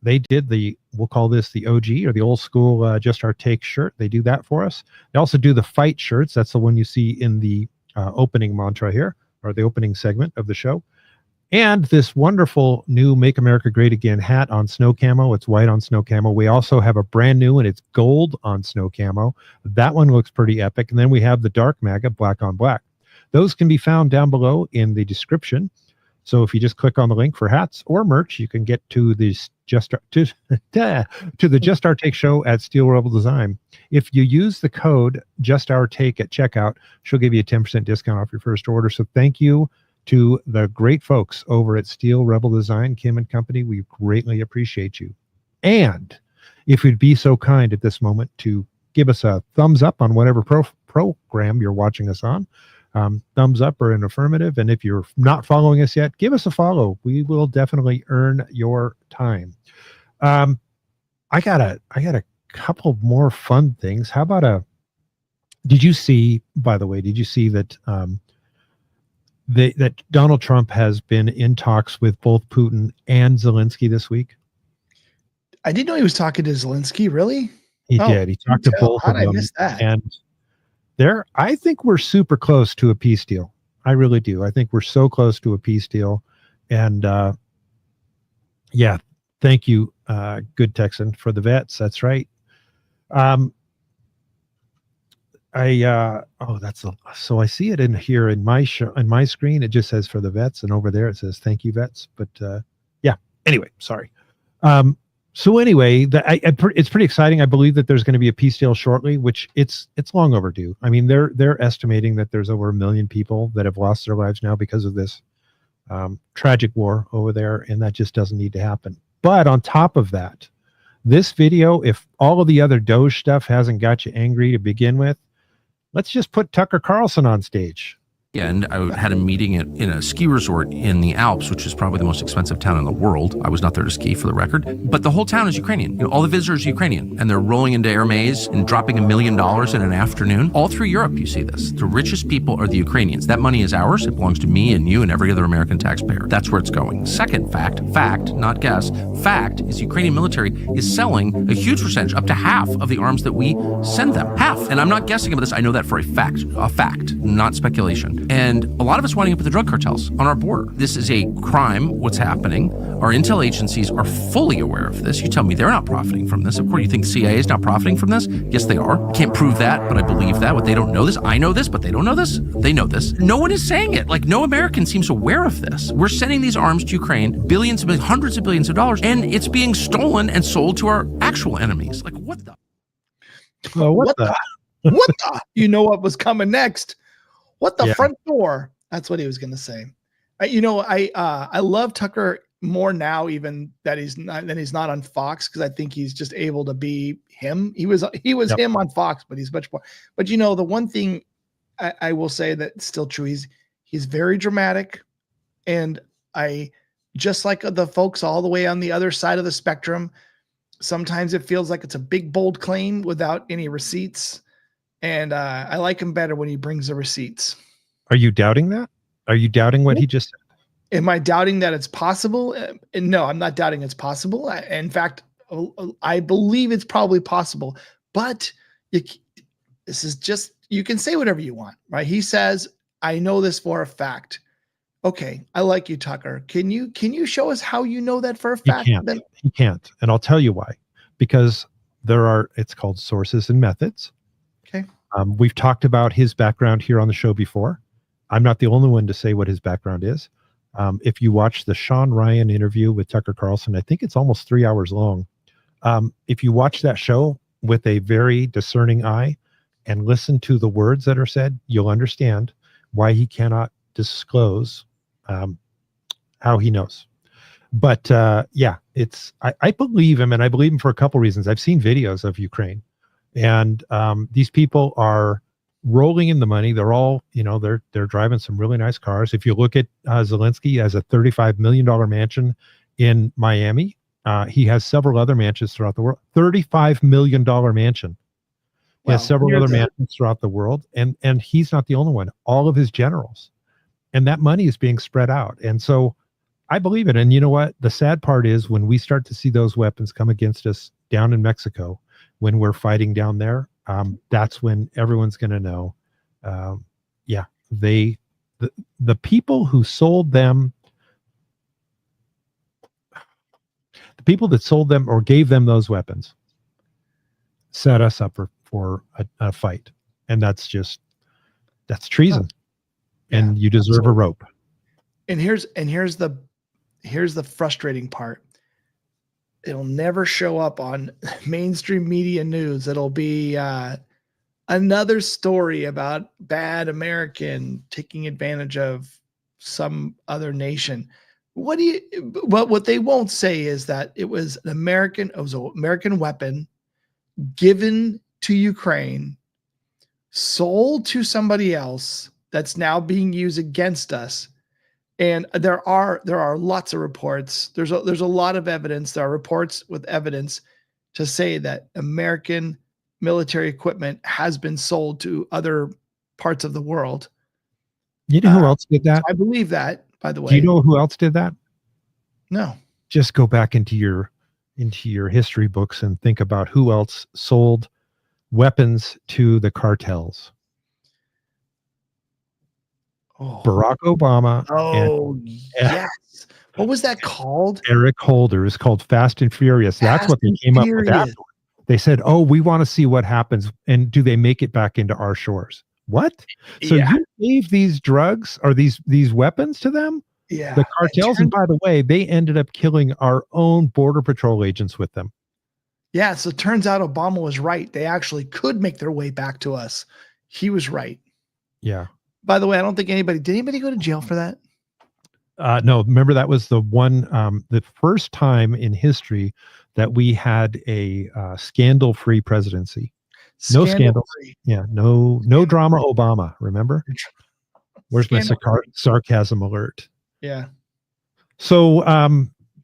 They did we'll call this the OG or the old school Just Our Take shirt. They do that for us. They also do the fight shirts. That's the one you see in the opening mantra here, or the opening segment of the show. And this wonderful new Make America Great Again hat on snow camo. It's white on snow camo. We also have a brand new, and it's gold on snow camo. That one looks pretty epic. And then we have the dark MAGA, black on black. Those can be found down below in the description. So if you just click on the link for hats or merch, you can get to the Just Our Take show at Steel Rebel Design. If you use the code Just Our Take at checkout, she'll give you a 10% discount off your first order. So thank you to the great folks over at Steel Rebel Design, Kim and company. We greatly appreciate you. And if you'd be so kind at this moment to give us a thumbs up on whatever program you're watching us on. Thumbs up or an affirmative. And if you're not following us yet, give us a follow. We will definitely earn your time. I got a couple more fun things. How about did you see that that Donald Trump has been in talks with both Putin and Zelensky this week? I didn't know he was talking to Zelensky. Really? He did. He talked to both of them. How did I miss that? And I think we're super close to a peace deal. I really do. I think we're so close to a peace deal. And thank you, good Texan, for the vets. That's right. So I see it in here in my screen. It just says for the vets, and over there it says thank you, vets. But anyway, sorry. So anyway, it's pretty exciting. I believe that there's going to be a peace deal shortly, which it's long overdue. I mean, they're estimating that there's over 1 million people that have lost their lives now because of this tragic war over there, and that just doesn't need to happen. But on top of that, this video, if all of the other DOGE stuff hasn't got you angry to begin with, let's just put Tucker Carlson on stage. And I had a meeting in a ski resort in the Alps, which is probably the most expensive town in the world. I was not there to ski, for the record. But the whole town is Ukrainian. All the visitors are Ukrainian. And they're rolling into Air Maze and dropping $1 million in an afternoon. All through Europe, you see this. The richest people are the Ukrainians. That money is ours. It belongs to me and you and every other American taxpayer. That's where it's going. Second fact, not guess, fact is the Ukrainian military is selling a huge percentage, up to half of the arms that we send them. Half. And I'm not guessing about this. I know that for a fact, not speculation. And a lot of us winding up with the drug cartels on our border. This is a crime, what's happening. Our intel agencies are fully aware of this. You tell me they're not profiting from this. Of course, you think CIA is not profiting from this? Yes, they are. Can't prove that, but I believe that. But they don't know this. I know this, but they don't know this. They know this. No one is saying it. Like, no American seems aware of this. We're sending these arms to Ukraine, billions of billions, hundreds of billions of dollars, and it's being stolen and sold to our actual enemies. Like, what the? Well, what the? What the? You know what was coming next? What the Yeah. front door? That's what he was going to say. I love Tucker more now, even that he's not on Fox, because I think he's just able to be him. He was Yep. him on Fox, but he's much more. But the one thing I will say that's still true, he's very dramatic, and I just like the folks all the way on the other side of the spectrum. Sometimes it feels like it's a big bold claim without any receipts, and I like him better when he brings the receipts. Are you doubting that? Are you doubting what he just said? Am I doubting that it's possible? No, I'm not doubting it's possible. In fact, I believe it's probably possible. But this is just, you can say whatever you want, right? He says, "I know this for a fact." Okay, I like you, Tucker. Can you show us how you know that for a fact? He can't. And I'll tell you why. Because it's called sources and methods. Okay. We've talked about his background here on the show before. I'm not the only one to say what his background is. If you watch the Sean Ryan interview with Tucker Carlson, I think it's almost 3 hours long. If you watch that show with a very discerning eye and listen to the words that are said, you'll understand why he cannot disclose how he knows. But I believe him, and I believe him for a couple reasons. I've seen videos of Ukraine, and these people are rolling in the money. They're all, they're driving some really nice cars. If you look at Zelensky has a $35 million mansion in Miami. He has several other mansions throughout the world. $35 million mansion. He has several other mansions throughout the world, and he's not the only one. All of his generals, and that money is being spread out. And so I believe it. And you know what? The sad part is when we start to see those weapons come against us down in Mexico, when we're fighting down there, that's when everyone's going to know. The people who sold them, the people that sold them or gave them those weapons, set us up for a fight, and that's treason, and you deserve a rope. And here's the frustrating part. It'll never show up on mainstream media news. It'll be another story about bad American taking advantage of some other nation. What they won't say is that it was an American weapon given to Ukraine, sold to somebody else that's now being used against us. And there are lots of reports. There's a lot of evidence. There are reports with evidence to say that American military equipment has been sold to other parts of the world. You know who else did that? I believe that, by the way. Do you know who else did that? No. Just go back into your history books and think about who else sold weapons to the cartels. Barack Obama. Yes. What was that called? Eric Holder. Is called Fast and Furious. That's what they came up with afterwards. They said, "Oh, we want to see what happens, and do they make it back into our shores?" What? So you gave these drugs or these weapons to them? Yeah. The cartels, and by the way, they ended up killing our own border patrol agents with them. Yeah. So it turns out Obama was right. They actually could make their way back to us. He was right. Yeah. By the way, I don't think did anybody go to jail for that? No, remember that was the one, the first time in history that we had a scandal-free presidency. No scandals. Yeah, no drama. Obama. Remember? Where's my sarcasm alert? Yeah. So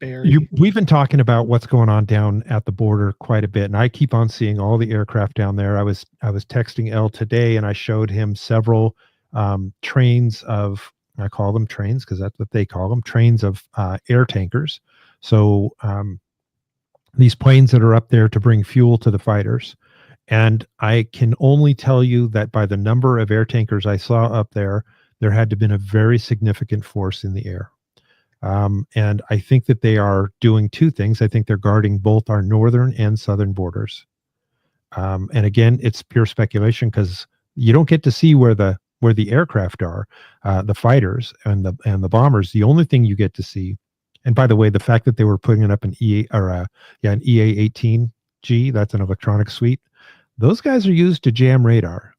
we've been talking about what's going on down at the border quite a bit, and I keep on seeing all the aircraft down there. I was texting Elle today, and I showed him several trains of, I call them trains because that's what they call them, trains of air tankers. So these planes that are up there to bring fuel to the fighters. And I can only tell you that by the number of air tankers I saw up there, there had to have been a very significant force in the air. And I think that they are doing two things. I think they're guarding both our northern and southern borders. And again, it's pure speculation because you don't get to see where the aircraft are, the fighters and the bombers. The only thing you get to see, and by the way, the fact that they were putting it up an an EA-18G, that's an electronic suite. Those guys are used to jam radar.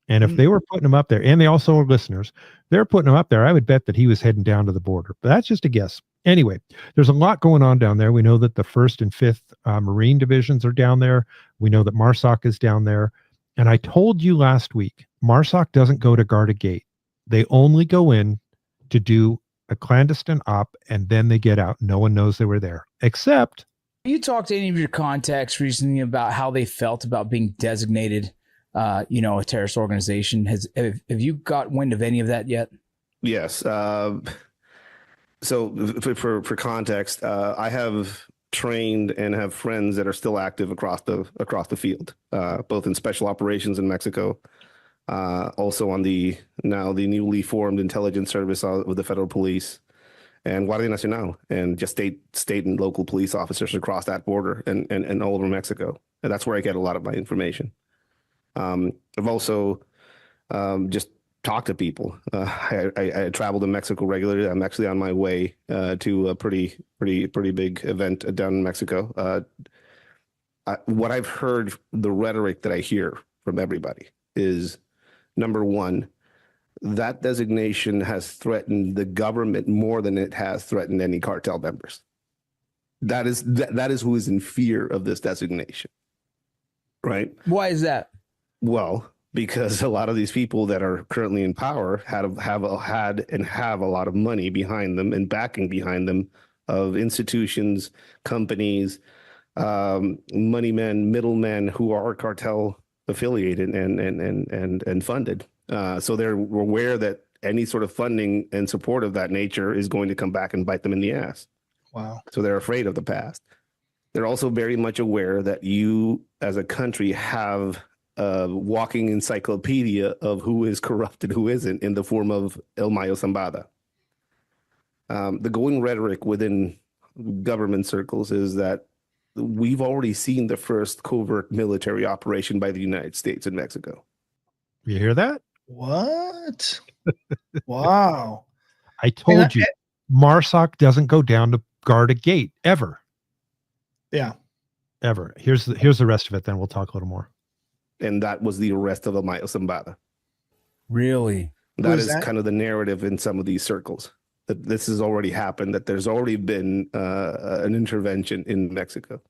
And if they were putting them up there, and they also are listeners, they're putting them up there, I would bet that he was heading down to the border. But that's just a guess. Anyway, there's a lot going on down there. We know that the 1st and 5th Marine divisions are down there. We know that MARSOC is down there. And I told you last week, MARSOC doesn't go to guard a gate. They only go in to do a clandestine op, and then they get out. No one knows they were there, except... Have you talked to any of your contacts recently about how they felt about being designated a terrorist organization? Have you got wind of any of that yet? Yes. So for context, I have trained and have friends that are still active across the field, both in special operations in Mexico, also on the newly formed intelligence service with the federal police, and Guardia Nacional, and just state and local police officers across that border and all over Mexico. And that's where I get a lot of my information. I've also just talked to people. I travel to Mexico regularly. I'm actually on my way to a pretty big event down in Mexico. What I've heard, the rhetoric that I hear from everybody is, number one, that designation has threatened the government more than it has threatened any cartel members. That is who is in fear of this designation, right? Why is that? Well, because a lot of these people that are currently in power have a lot of money behind them and backing behind them of institutions, companies, money men, middlemen who are cartel affiliated and funded. So they're aware that any sort of funding and support of that nature is going to come back and bite them in the ass. Wow. So they're afraid of the past. They're also very much aware that you as a country have a walking encyclopedia of who is corrupt and who isn't in the form of El Mayo Zambada. The going rhetoric within government circles is that we've already seen the first covert military operation by the United States in Mexico. You hear that? What? Wow. I told you, MARSOC doesn't go down to guard a gate ever. Yeah. Ever. Here's the rest of it, then we'll talk a little more. And that was the arrest of El Mayo Zambada. Really? That is kind of the narrative in some of these circles, that this has already happened, that there's already been an intervention in Mexico.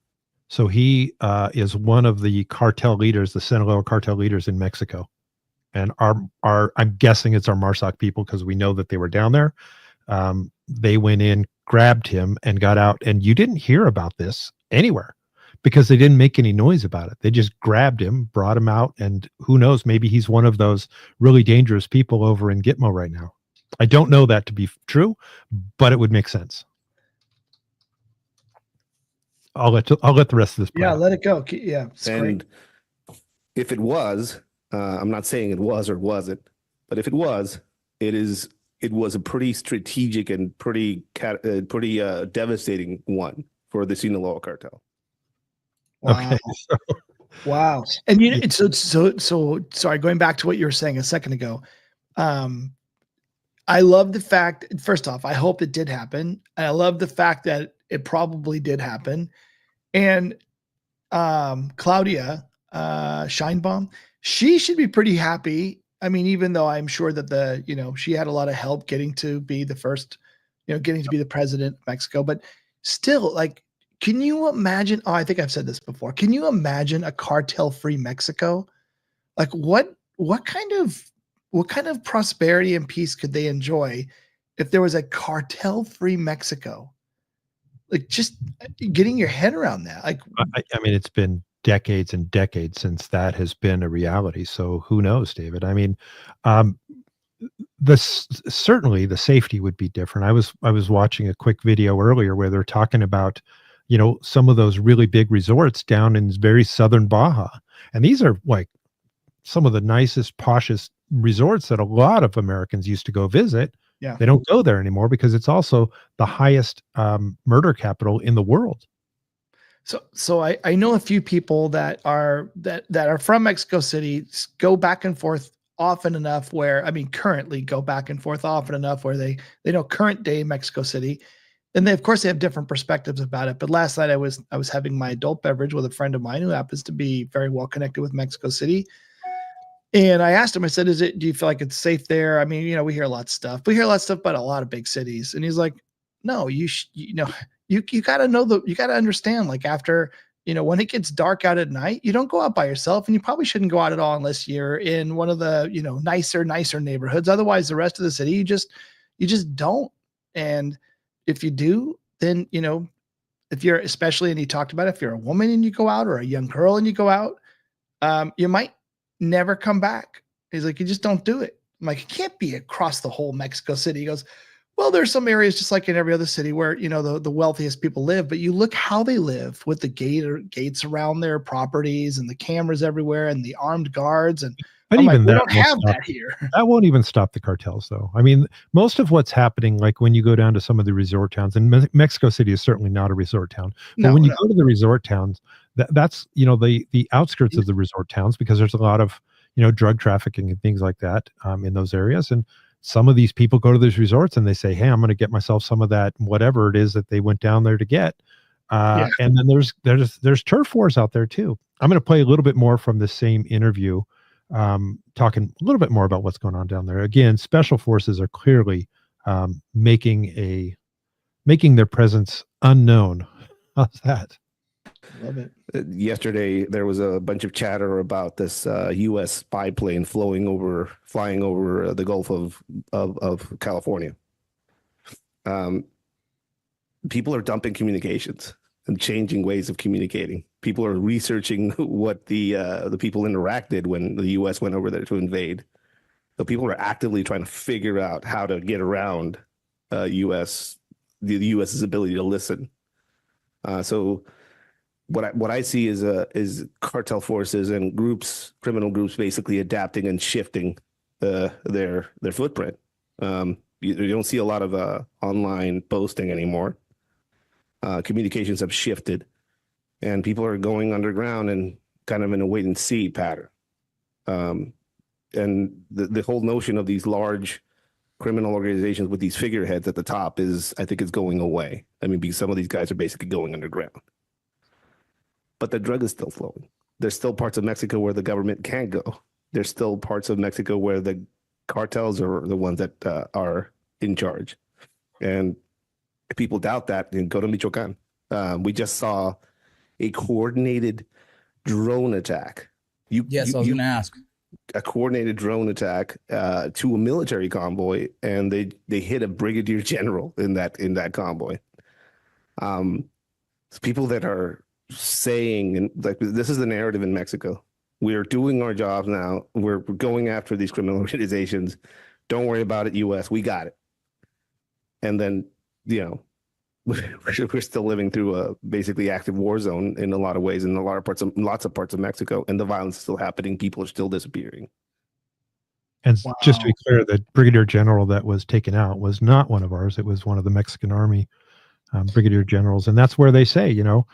So he is one of the cartel leaders, the Sinaloa cartel leaders in Mexico. And our I'm guessing it's our MARSOC people, because we know that they were down there. They went in, grabbed him, and got out. And you didn't hear about this anywhere because they didn't make any noise about it. They just grabbed him, brought him out, and who knows, maybe he's one of those really dangerous people over in Gitmo right now. I don't know that to be true, but it would make sense. I'll let the rest of this play out. Let it go. Yeah, it's and great. If it was, I'm not saying it was or wasn't, but if it was, it was a pretty strategic and pretty devastating one for the Sinaloa cartel. Wow. Okay. Wow. And so sorry, going back to what you were saying a second ago. I love the fact, first off, I hope it did happen. I love the fact that it probably did happen. And Claudia Sheinbaum, she should be pretty happy. I mean, even though I'm sure that she had a lot of help getting to be the first, getting to be the president of Mexico, but still, like, can you imagine? Oh, I think I've said this before. Can you imagine a cartel-free Mexico? Like, what kind of prosperity and peace could they enjoy if there was a cartel-free Mexico? Like, just getting your head around that. Like, I mean, it's been decades and decades since that has been a reality. So who knows, David? I mean, certainly the safety would be different. I was watching a quick video earlier where they're talking about, some of those really big resorts down in very southern Baja. And these are like some of the nicest, poshest resorts that a lot of Americans used to go visit. Yeah. They don't go there anymore because it's also the highest murder capital in the world. So I know a few people that are from Mexico City, go back and forth often enough where, I mean, currently go back and forth often enough where they know current day Mexico City. And they, of course, they have different perspectives about it. But last night I was having my adult beverage with a friend of mine who happens to be very well connected with Mexico City. And I asked him, I said, do you feel like it's safe there? I mean, you know, we hear a lot of stuff. We hear a lot of stuff about a lot of big cities. And he's like, no, you got to you got to understand, like, after, you know, when it gets dark out at night, you don't go out by yourself, and you probably shouldn't go out at all unless you're in one of the, you know, nicer neighborhoods. Otherwise, the rest of the city, you just don't. And if you do, then, you know, if you're, especially, and he talked about, if you're a woman and you go out, or a young girl and you go out, you might never come back. He's like, you just don't do it. I'm like, it can't be across the whole Mexico City. He goes, well, there's some areas just like in every other city where, you know, the wealthiest people live, but you look how they live with the gates around their properties and the cameras everywhere and the armed guards. And but I'm even like, we that don't have that here. That won't even stop the cartels, though. I mean, most of what's happening, like when you go down to some of the resort towns, and Mexico City is certainly not a resort town, but when you go to the resort towns, that's, you know, the outskirts of the resort towns, because there's a lot of, you know, drug trafficking and things like that in those areas. And some of these people go to these resorts and they say, hey, I'm going to get myself some of that, whatever it is that they went down there to get. And then there's turf wars out there too. I'm going to play a little bit more from the same interview, talking a little bit more about what's going on down there. Again, special forces are clearly making their presence unknown. How's that? Love it. Yesterday, there was a bunch of chatter about this U.S. spy plane flying over the Gulf of California. People are dumping communications and changing ways of communicating. People are researching what the people interacted when the U.S. went over there to invade. So people are actively trying to figure out how to get around the U.S.'s ability to listen. So what I see is cartel forces and criminal groups, basically adapting and shifting their footprint. You don't see a lot of online posting anymore. Communications have shifted, and people are going underground and kind of in a wait and see pattern. And the whole notion of these large criminal organizations with these figureheads at the top I think it's going away. I mean, because some of these guys are basically going underground. But the drug is still flowing. There's still parts of Mexico where the government can't go. There's still parts of Mexico where the cartels are the ones that are in charge. And if people doubt that, then go to Michoacan. We just saw a coordinated drone attack. Yes, I was going to ask. A coordinated drone attack to a military convoy, and they hit a brigadier general in that convoy. People that are saying, and like, this is the narrative in Mexico. We're doing our jobs now. We're going after these criminal organizations. Don't worry about it, U.S. We got it. And then, you know, we're still living through a basically active war zone in a lot of ways in lots of parts of Mexico, and the violence is still happening. People are still disappearing. And just to be clear, the brigadier general that was taken out was not one of ours. It was one of the Mexican army brigadier generals, and that's where they say, you know,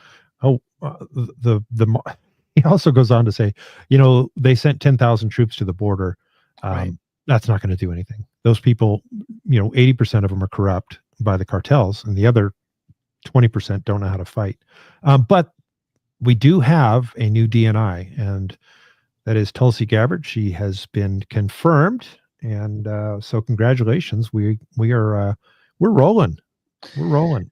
he also goes on to say, you know, they sent 10,000 troops to the border. That's not going to do anything. Those people, you know, 80% of them are corrupt by the cartels, and the other 20% don't know how to fight. But we do have a new DNI, and that is Tulsi Gabbard. She has been confirmed, and so congratulations. We're rolling. We're rolling.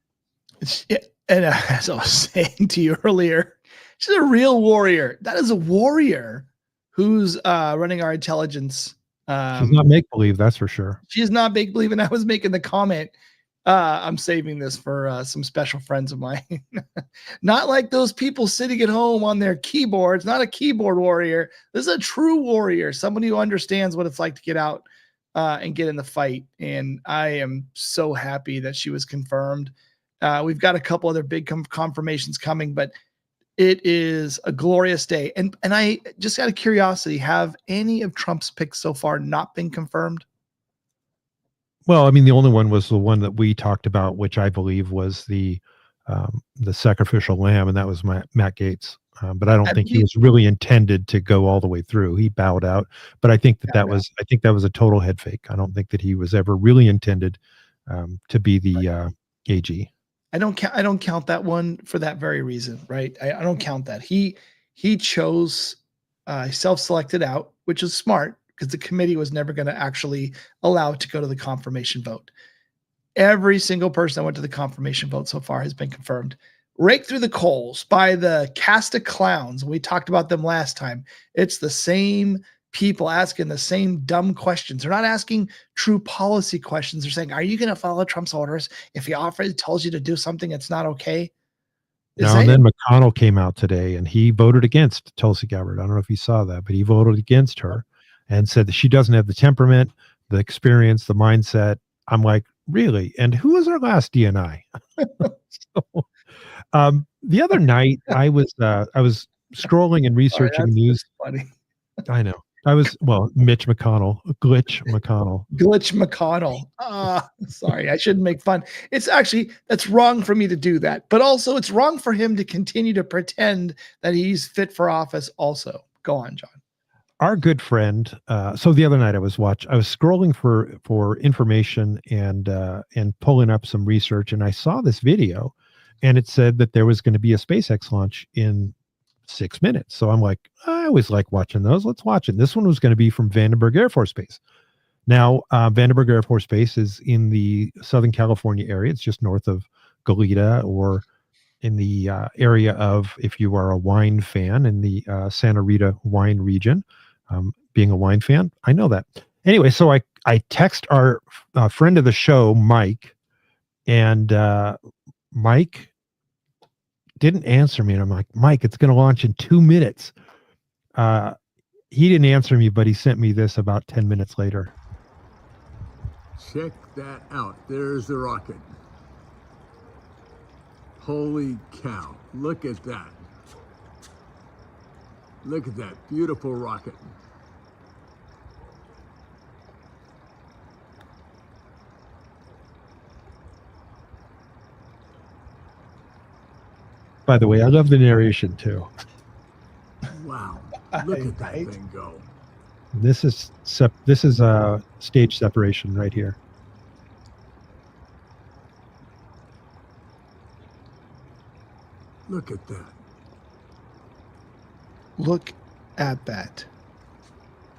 And as I was saying to you earlier, she's a real warrior. That is a warrior who's running our intelligence. She's not make-believe, that's for sure. She's not make-believe, and I was making the comment, I'm saving this for some special friends of mine. Not like those people sitting at home on their keyboards, not a keyboard warrior. This is a true warrior, somebody who understands what it's like to get out and get in the fight. And I am so happy that she was confirmed. We've got a couple other big confirmations coming, but It is a glorious day. And I just out of curiosity, have any of Trump's picks so far not been confirmed? Well, I mean, the only one was the one that we talked about, which I believe was the sacrificial lamb, and that was Matt Gaetz. But I don't think he was really intended to go all the way through. He bowed out, but I think that was a total head fake. I don't think that he was ever really intended to be the AG. I don't count that one for that very reason, right? I don't count that. He chose self-selected out, which is smart because the committee was never going to actually allow it to go to the confirmation vote. Every single person that went to the confirmation vote so far has been confirmed. Raked through the coals by the cast of clowns. We talked about them last time. It's the same people asking the same dumb questions. They're not asking true policy questions. They're saying, are you going to follow Trump's orders if he tells you to do something that's not okay? No, and then McConnell came out today and he voted against Tulsi Gabbard. I don't know if you saw that, but he voted against her and said that she doesn't have the temperament, the experience, the mindset. I'm like, really? And who was our last DNI? So, the other night I was scrolling and researching news. Funny. I know. Mitch McConnell, Glitch McConnell. Sorry, I shouldn't make fun. That's wrong for me to do that. But also it's wrong for him to continue to pretend that he's fit for office also. Go on, John. Our good friend. So the other night I was scrolling for information and pulling up some research, and I saw this video and it said that there was going to be a SpaceX launch in 6 minutes. So I'm like, I always like watching those. Let's watch it. This one was going to be from Vandenberg Air Force Base. Now, Vandenberg Air Force Base is in the Southern California area. It's just north of Goleta, or in the area of, if you are a wine fan, in the Santa Rita wine region. Being a wine fan, I know that. Anyway, so I text our friend of the show, Mike, and Mike didn't answer me. And I'm like, Mike, it's going to launch in 2 minutes. He didn't answer me, but he sent me this about 10 minutes later. Check that out. There's the rocket. Holy cow. Look at that. Look at that beautiful rocket. By the way, I love the narration too. Wow. Look at that thing go. This is stage separation right here. Look at that. Look at that.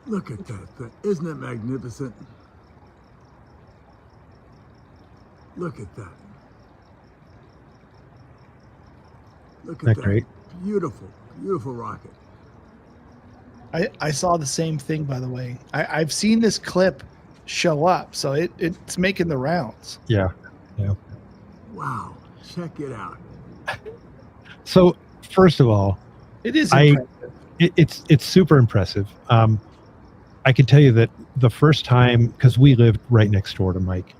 Look at that. Isn't it magnificent? Look at that. Look at that. Great? Beautiful, beautiful rocket. I saw the same thing, by the way. I've seen this clip show up, so it's making the rounds. Yeah. Wow. Check it out. So, first of all, it is it's super impressive. I can tell you that the first time, because we lived right next door to Mike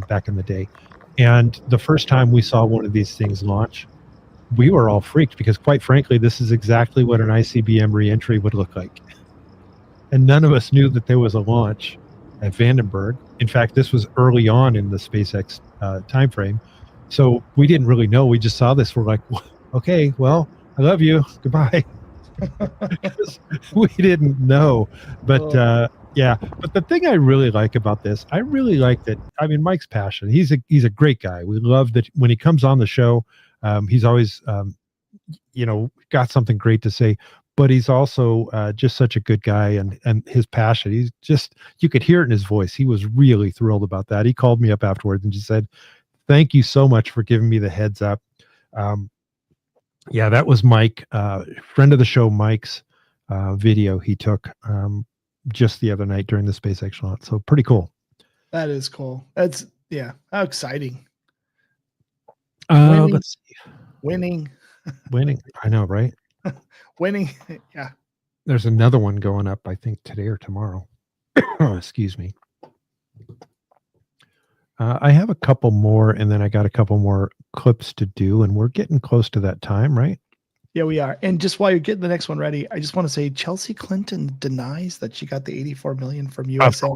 back in the day, and the first time we saw one of these things launch, we were all freaked because, quite frankly, this is exactly what an ICBM reentry would look like. And none of us knew that there was a launch at Vandenberg. In fact, this was early on in the SpaceX timeframe. So we didn't really know. We just saw this. We're like, okay, well, I love you. Goodbye. We didn't know. But yeah, but the thing I really like about this, I really like that. I mean, Mike's passionate. He's a great guy. We love that when he comes on the show. He's always, got something great to say, but he's also just such a good guy, and his passion. He's just, you could hear it in his voice. He was really thrilled about that. He called me up afterwards and just said, "Thank you so much for giving me the heads up." Yeah, that was Mike, friend of the show, Mike's video he took just the other night during the SpaceX launch. So pretty cool. That is cool. That's, yeah, how exciting. Let's see. Winning. I know, right? Winning. Yeah. There's another one going up, I think today or tomorrow. Excuse me. I have a couple more, and then I got a couple more clips to do, and we're getting close to that time, right? Yeah, we are. And just while you're getting the next one ready, I just want to say Chelsea Clinton denies that she got the 84 million from USA.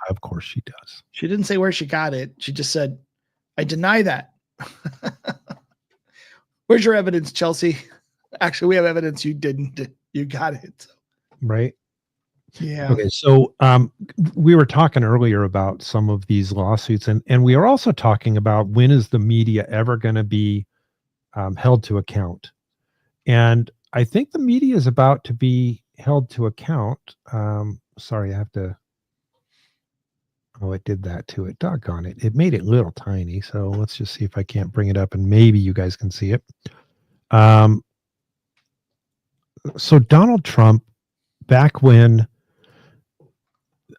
Of course she does. She didn't say where she got it. She just said, I deny that. Where's your evidence, Chelsea? Actually, we have evidence you didn't. You got it. Right. Yeah. Okay. So we were talking earlier about some of these lawsuits, and we are also talking about when is the media ever going to be held to account. And I think the media is about to be held to account. Sorry, I have to. Oh, it did that to it. Doggone it. It made it little tiny. So let's just see if I can't bring it up and maybe you guys can see it. So Donald Trump, back when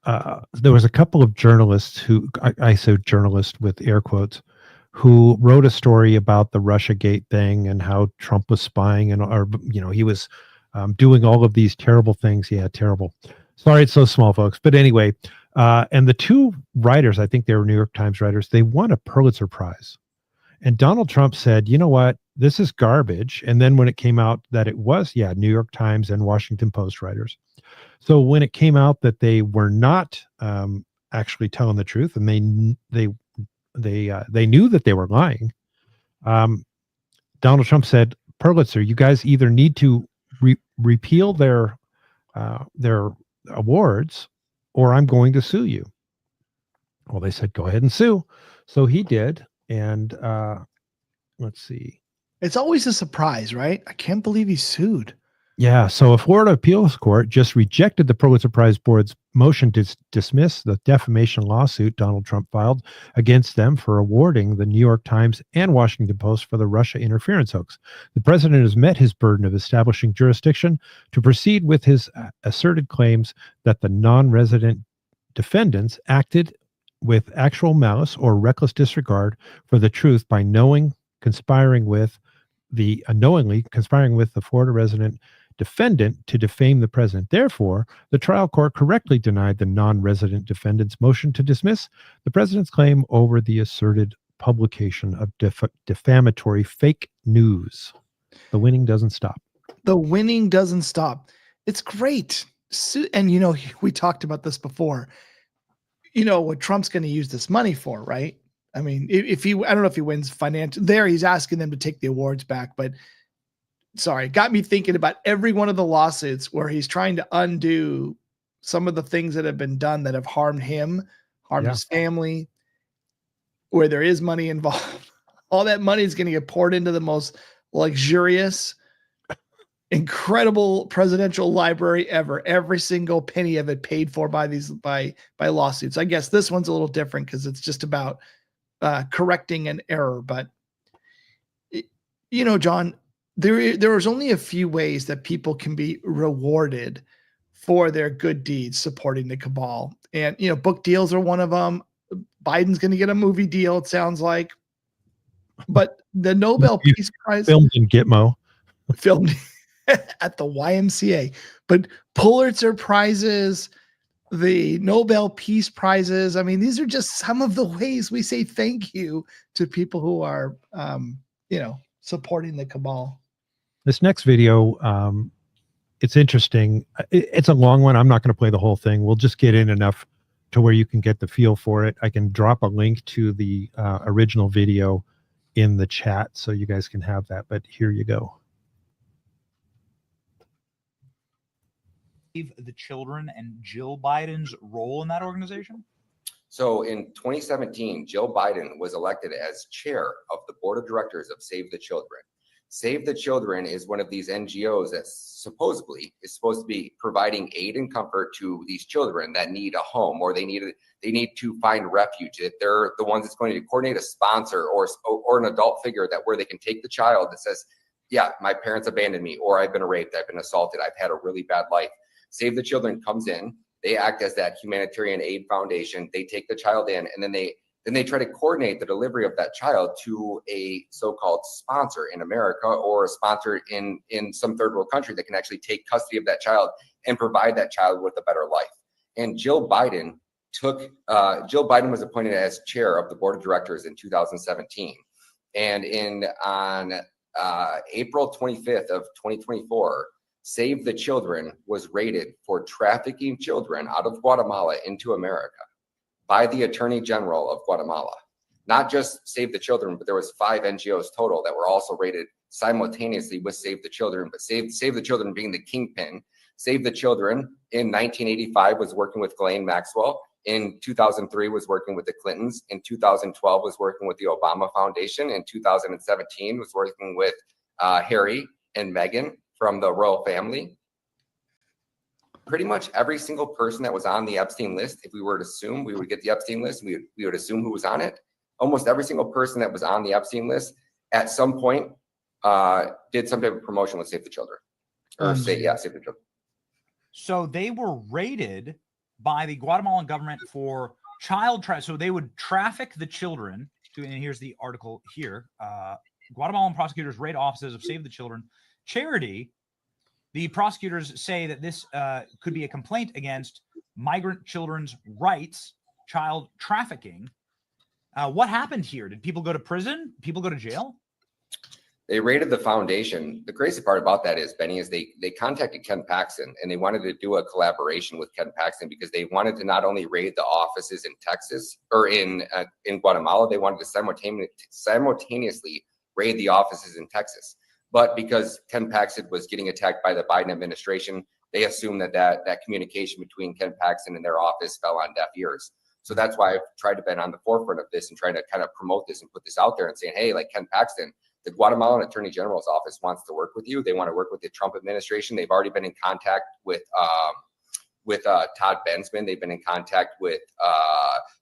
there was a couple of journalists who, I said journalist with air quotes, who wrote a story about the Russiagate thing and how Trump was spying and, or, he was doing all of these terrible things. Yeah, terrible. Sorry, it's so small, folks. But anyway, and the two writers, I think they were New York Times writers, they won a Pulitzer Prize. And Donald Trump said, you know what, this is garbage. And then when it came out that it was, New York Times and Washington Post writers. So when it came out that they were not actually telling the truth, and they knew that they were lying, Donald Trump said, Pulitzer, you guys either need to repeal their awards, or I'm going to sue you. Well, they said, go ahead and sue. So he did. And let's see. It's always a surprise, right? I can't believe he sued. Yeah. So a Florida appeals court just rejected the Pulitzer Prize Board's motion to dismiss the defamation lawsuit Donald Trump filed against them for awarding the New York Times and Washington Post for the Russia interference hoax. The president has met his burden of establishing jurisdiction to proceed with his asserted claims that the non-resident defendants acted with actual malice or reckless disregard for the truth by knowingly conspiring with the Florida resident defendant to defame the president. Therefore, the trial court correctly denied the non-resident defendant's motion to dismiss the president's claim over the asserted publication of defamatory fake news. The winning doesn't stop. The winning doesn't stop. It's great. And, we talked about this before. What Trump's going to use this money for, right? I mean, I don't know if he wins financial there, he's asking them to take the awards back, but sorry, it got me thinking about every one of the lawsuits where he's trying to undo some of the things that have been done that have harmed him, harmed his family, where there is money involved. All that money is going to get poured into the most luxurious, incredible presidential library ever. Every single penny of it paid for by lawsuits. I guess this one's a little different because it's just about correcting an error. But John, there is only a few ways that people can be rewarded for their good deeds supporting the cabal. And, book deals are one of them. Biden's going to get a movie deal, it sounds like. But the Nobel Peace Prize filmed in Gitmo, filmed at the YMCA, but Pulitzer Prizes, the Nobel Peace Prizes. I mean, these are just some of the ways we say thank you to people who are, supporting the cabal. This next video, it's interesting. It's a long one. I'm not going to play the whole thing. We'll just get in enough to where you can get the feel for it. I can drop a link to the original video in the chat so you guys can have that. But here you go. The children and Jill Biden's role in that organization? So in 2017, Jill Biden was elected as chair of the board of directors of Save the Children. Save the Children is one of these NGOs that supposedly is supposed to be providing aid and comfort to these children that need a home, or they need to find refuge. That they're the ones that's going to coordinate a sponsor or an adult figure that where they can take the child that says, yeah, my parents abandoned me, or I've been raped, I've been assaulted, I've had a really bad life. Save the Children comes in, they act as that humanitarian aid foundation, they take the child in, and then they try to coordinate the delivery of that child to a so-called sponsor in America, or a sponsor in some third world country that can actually take custody of that child and provide that child with a better life. And Jill Biden was appointed as chair of the board of directors in 2017. And on April 25th of 2024, Save the Children was raided for trafficking children out of Guatemala into America by the Attorney General of Guatemala. Not just Save the Children, but there was 5 NGOs total that were also raided simultaneously with Save the Children, but Save the Children being the kingpin. Save the Children in 1985 was working with Ghislaine Maxwell. In 2003 was working with the Clintons. In 2012 was working with the Obama Foundation. In 2017 was working with Harry and Meghan from the royal family. Pretty much every single person that was on the Epstein list, if we were to assume, we would get the Epstein list, we would assume who was on it. Almost every single person that was on the Epstein list at some point did some type of promotion with Save the Children. Or Save the Children. So they were raided by the Guatemalan government for child trafficking. So they would traffic the children to, and here's the article here. Guatemalan prosecutors raid offices of Save the Children charity. The prosecutors say that this could be a complaint against migrant children's rights, child trafficking. What happened here? Did people go to prison? People go to jail? They raided the foundation. The crazy part about that is, Benny, is they contacted Ken Paxton and they wanted to do a collaboration with Ken Paxton because they wanted to not only raid the offices in Texas or in Guatemala, they wanted to simultaneously raid the offices in Texas. But because Ken Paxton was getting attacked by the Biden administration, they assumed that communication between Ken Paxton and their office fell on deaf ears. So that's why I've tried to be on the forefront of this and trying to kind of promote this and put this out there and saying, hey, like Ken Paxton, the Guatemalan Attorney General's office wants to work with you. They want to work with the Trump administration. They've already been in contact with Todd Bensman. They've been in contact with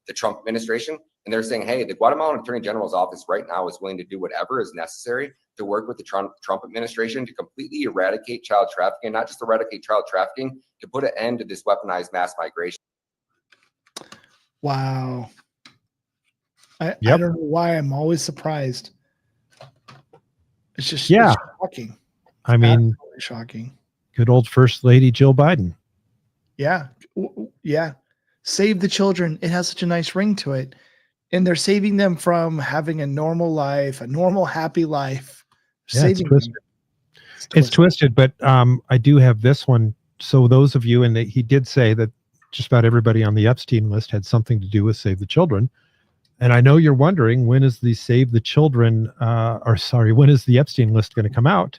the Trump administration. And they're saying, hey, the Guatemalan Attorney General's office right now is willing to do whatever is necessary to work with the Trump administration to completely eradicate child trafficking, not just eradicate child trafficking, to put an end to this weaponized mass migration. Wow. I don't know why I'm always surprised. It's just it's shocking. I mean, shocking. Good old First Lady Jill Biden. Yeah. Yeah. Save the Children. It has such a nice ring to it. And they're saving them from having a normal life, a normal, happy life. Yeah, it's twisted. It's twisted, but I do have this one. So those of you, and he did say that just about everybody on the Epstein list had something to do with Save the Children. And I know you're wondering, when is the Save the Children, when is the Epstein list going to come out?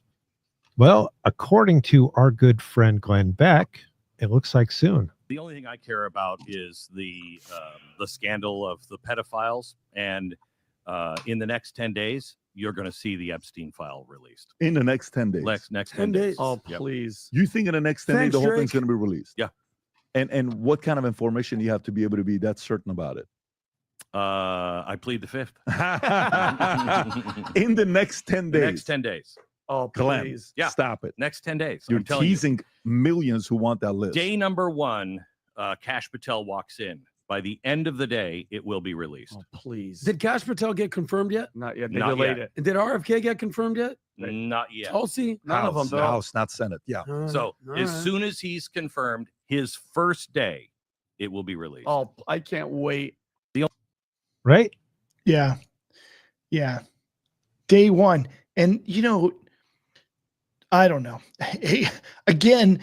Well, according to our good friend Glenn Beck, it looks like soon. The only thing I care about is the scandal of the pedophiles. And in the next 10 days, you're going to see the Epstein file released. In the next 10 days? Next 10 days. Oh, Yep. please. You think in the next 10 days, the whole thing's going to be released? Yeah. And what kind of information do you have to be able to be that certain about it? I plead the fifth. In the next 10 days. The next 10 days. Oh, Glenn, please. Stop it. Next 10 days. You're I'm telling teasing millions who want that list. Day number 1, Kash Patel walks in. By the end of the day, it will be released. Oh, please. Did Kash Patel get confirmed yet? Not yet. They Not delayed yet. it. Did RFK get confirmed yet? Not yet. Tulsi? None of them, though. House, not Senate. Yeah. So All as right. soon as he's confirmed his first day, it will be released. Oh, I can't wait. Right? Yeah. Yeah. Day one. And, I don't know. Again,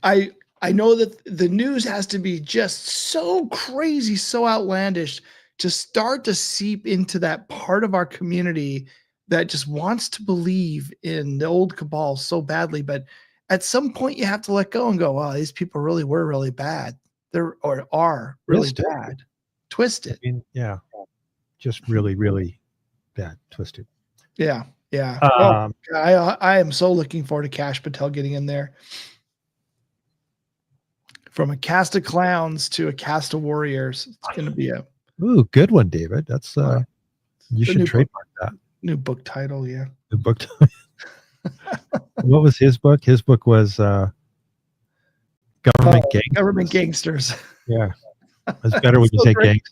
I know that the news has to be just so crazy, so outlandish to start to seep into that part of our community that just wants to believe in the old cabal so badly. But at some point you have to let go and go, wow, these people really were really bad. Are really Twisted. bad. Twisted. I mean, yeah. Just really, really bad. Twisted. Yeah. Yeah. Um, I am so looking forward to Kash Patel getting in there. From a cast of clowns to a cast of warriors. It's going to be a Ooh, good one, David. That's you should trademark that. new book title. Yeah. The book. What was his book? His book was Government Gangsters. Government Gangsters. Yeah. It's better when you So say great.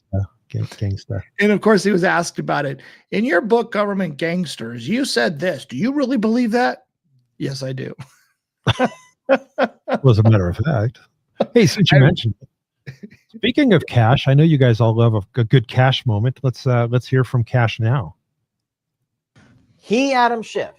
gangsta. And of course, he was asked about it. In your book, Government Gangsters, you said this. Do you really believe that? Yes, I do. Well, as a matter of fact. Hey, since you mentioned it. Speaking of Kash, I know you guys all love a good Kash moment. Let's hear from Kash now. He, Adam Schiff,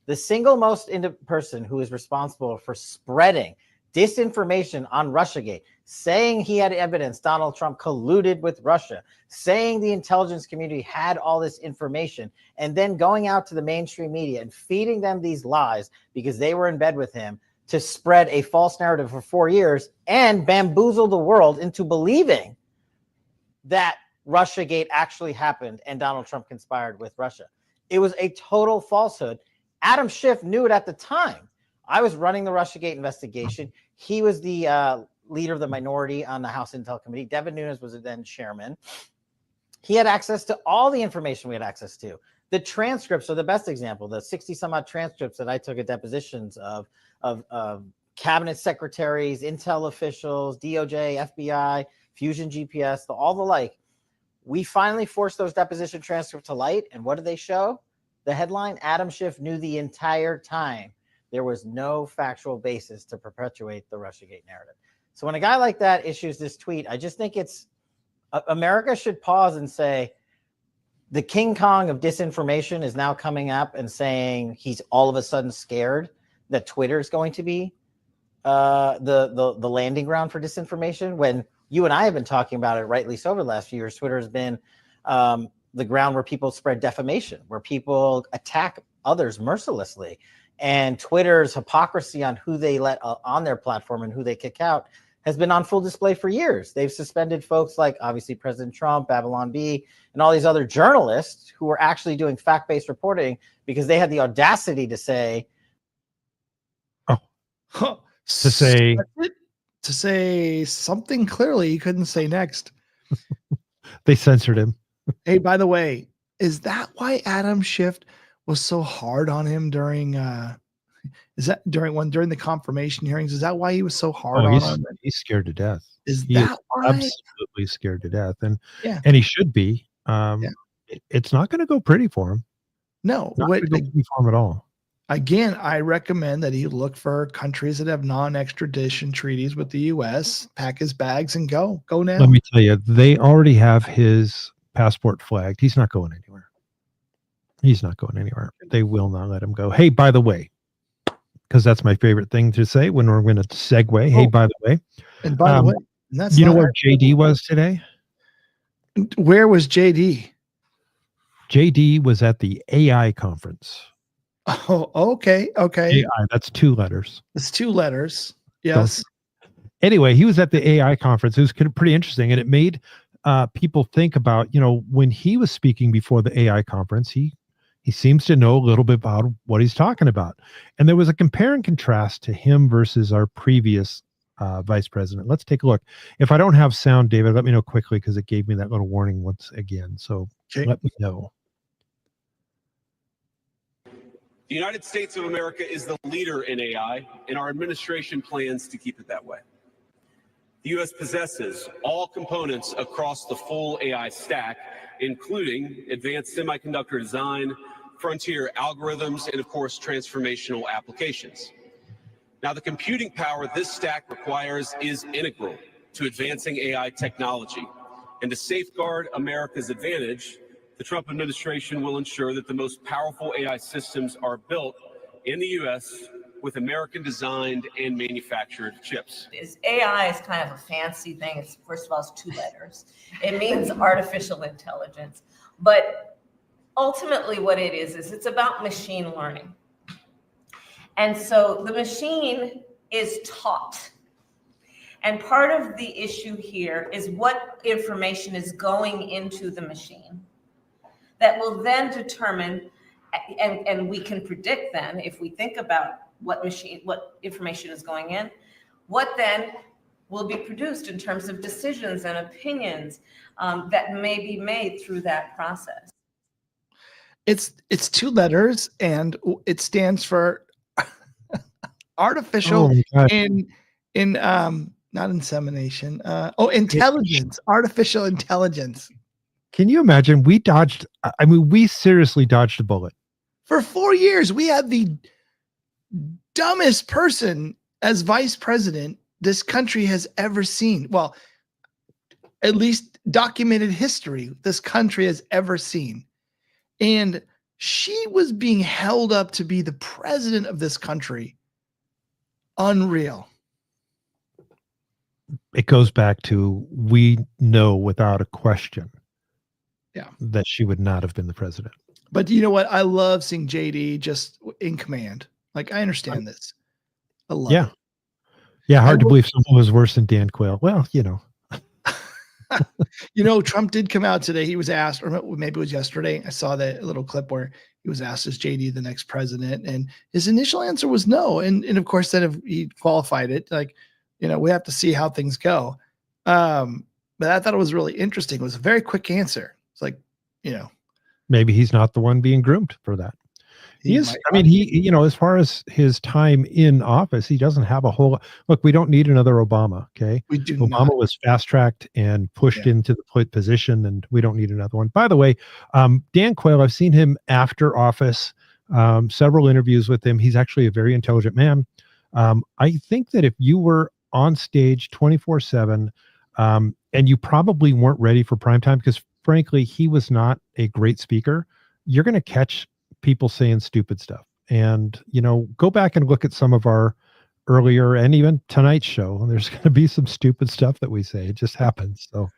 the single most person who is responsible for spreading disinformation on Russiagate, saying he had evidence Donald Trump colluded with Russia, saying the intelligence community had all this information, and then going out to the mainstream media and feeding them these lies because they were in bed with him to spread a false narrative for 4 years and bamboozle the world into believing that Russiagate actually happened and Donald Trump conspired with Russia. It was a total falsehood. Adam Schiff knew it at the time. I was running the Russiagate investigation. He was the leader of the minority on the House Intel Committee. Devin Nunes was then chairman. He had access to all the information we had access to. The transcripts are the best example. The 60 some odd transcripts that I took at depositions of cabinet secretaries, Intel officials, DOJ, FBI, Fusion GPS, all the like. We finally forced those deposition transcripts to light. And what did they show? The headline, Adam Schiff knew the entire time there was no factual basis to perpetuate the Russiagate narrative. So when a guy like that issues this tweet, I just think America should pause and say, the King Kong of disinformation is now coming up and saying he's all of a sudden scared that Twitter is going to be the landing ground for disinformation, when you and I have been talking about it rightly so over the last few years. Twitter has been the ground where people spread defamation, where people attack others mercilessly. And Twitter's hypocrisy on who they let on their platform and who they kick out has been on full display for years. They've suspended folks like obviously President Trump, Babylon Bee, and all these other journalists who were actually doing fact-based reporting because they had the audacity to say, to say something clearly he couldn't say next. They censored him. Hey, by the way, is that why Adam Schiff was so hard on him during the confirmation hearings? Is that why he was so hard on him? He's scared to death. Is he that is why? Absolutely scared to death. And Yeah. and he should be. It's not going to go pretty for him. No, Not going to go pretty for him at all. Again, I recommend that he look for countries that have non-extradition treaties with the U.S., pack his bags and go now. Let me tell you, they already have his passport flagged. He's not going anywhere. He's not going anywhere. They will not let him go. Hey, by the way, because that's my favorite thing to say when we're going to segue. Hey, by the way. And by the way, that's you know where JD was today? Where was JD? JD was at the AI conference. Oh, okay. AI, that's 2 letters. It's 2 letters. Yes. Anyway, he was at the AI conference. It was pretty interesting, and it made people think about, when he was speaking before the AI conference, he seems to know a little bit about what he's talking about. And there was a compare and contrast to him versus our previous vice president. Let's take a look. If I don't have sound, David, let me know quickly because it gave me that little warning once again. So let me know. The United States of America is the leader in AI, and our administration plans to keep it that way. The U.S. possesses all components across the full AI stack, including advanced semiconductor design, frontier algorithms, and of course, transformational applications. Now, the computing power this stack requires is integral to advancing AI technology. And to safeguard America's advantage, the Trump administration will ensure that the most powerful AI systems are built in the U.S. with American-designed and manufactured chips. AI is kind of a fancy thing. It's, first of all, it's 2 letters. It means artificial intelligence. But ultimately what it is it's about machine learning. And so the machine is taught. And part of the issue here is what information is going into the machine that will then determine, and we can predict then, if we think about what information is going in, what then will be produced in terms of decisions and opinions that may be made through that process. It's 2 letters, and it stands for artificial not insemination. Intelligence, artificial intelligence. Can you imagine? We seriously dodged a bullet. For 4 years, we had the dumbest person as vice president this country has ever seen. Well, at least documented history this country has ever seen. And She was being held up to be the president of this country. Unreal. It goes back to, we know without a question that she would not have been the president. But you know what? I love seeing JD just in command. Like, I understand this. I love it. Yeah, hard to believe someone was worse than Dan Quayle. Well, Trump did come out today. He was asked, or maybe it was yesterday. I saw that little clip where he was asked, is JD the next president? And his initial answer was no. And of course, then if he qualified it, like, we have to see how things go. But I thought it was really interesting. It was a very quick answer. It's like, maybe he's not the one being groomed for that. He is. I mean, he, as far as his time in office, he doesn't have a whole. Look, we don't need another Obama. Okay, we do. Obama was fast tracked and pushed into the position, and we don't need another one. By the way, Dan Quayle, I've seen him after office. Several interviews with him. He's actually a very intelligent man. I think that if you were on stage 24/7, and you probably weren't ready for prime time, because frankly, he was not a great speaker, you're going to catch people saying stupid stuff. And, go back and look at some of our earlier and even tonight's show. There's going to be some stupid stuff that we say. It just happens. So,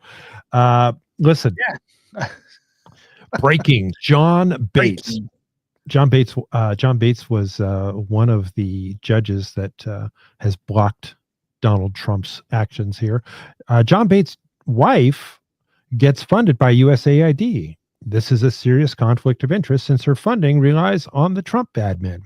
listen, breaking John Bates. John Bates was one of the judges that has blocked Donald Trump's actions here. John Bates' wife gets funded by USAID. This is a serious conflict of interest since her funding relies on the Trump admin.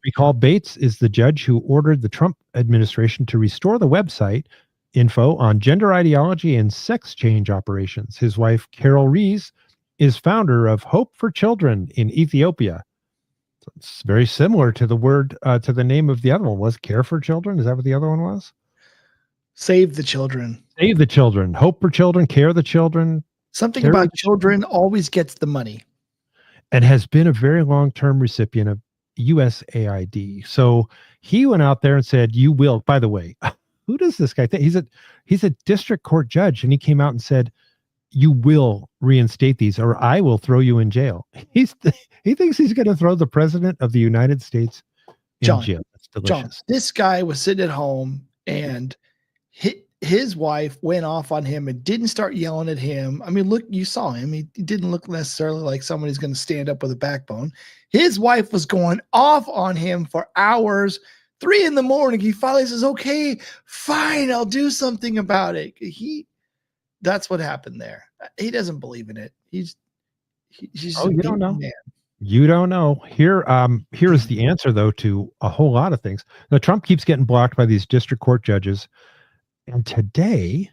Recall Bates is the judge who ordered the Trump administration to restore the website info on gender ideology and sex change operations. His wife, Carol Rees, is founder of Hope for Children in Ethiopia. So it's very similar to to the name of the other one. Was Care for Children? Is that what the other one was? Save the Children. Save the Children. Hope for Children. Care the Children. Something about children always gets the money. And has been a very long-term recipient of USAID. So he went out there and said, you will, by the way, who does this guy think? He's a district court judge, and he came out and said, you will reinstate these or I will throw you in jail. He thinks he's going to throw the president of the United States in jail. That's delicious. John, this guy was sitting at home and his wife went off on him and didn't start yelling at him. I mean, look, you saw him. He didn't look necessarily like someone who's going to stand up with a backbone. His wife was going off on him for hours. 3 a.m. He finally says, okay, fine, I'll do something about it. That's what happened there. He doesn't believe in it. He's you don't know. Man. You don't know. Here's the answer, though, to a whole lot of things. Now, Trump keeps getting blocked by these district court judges. And today,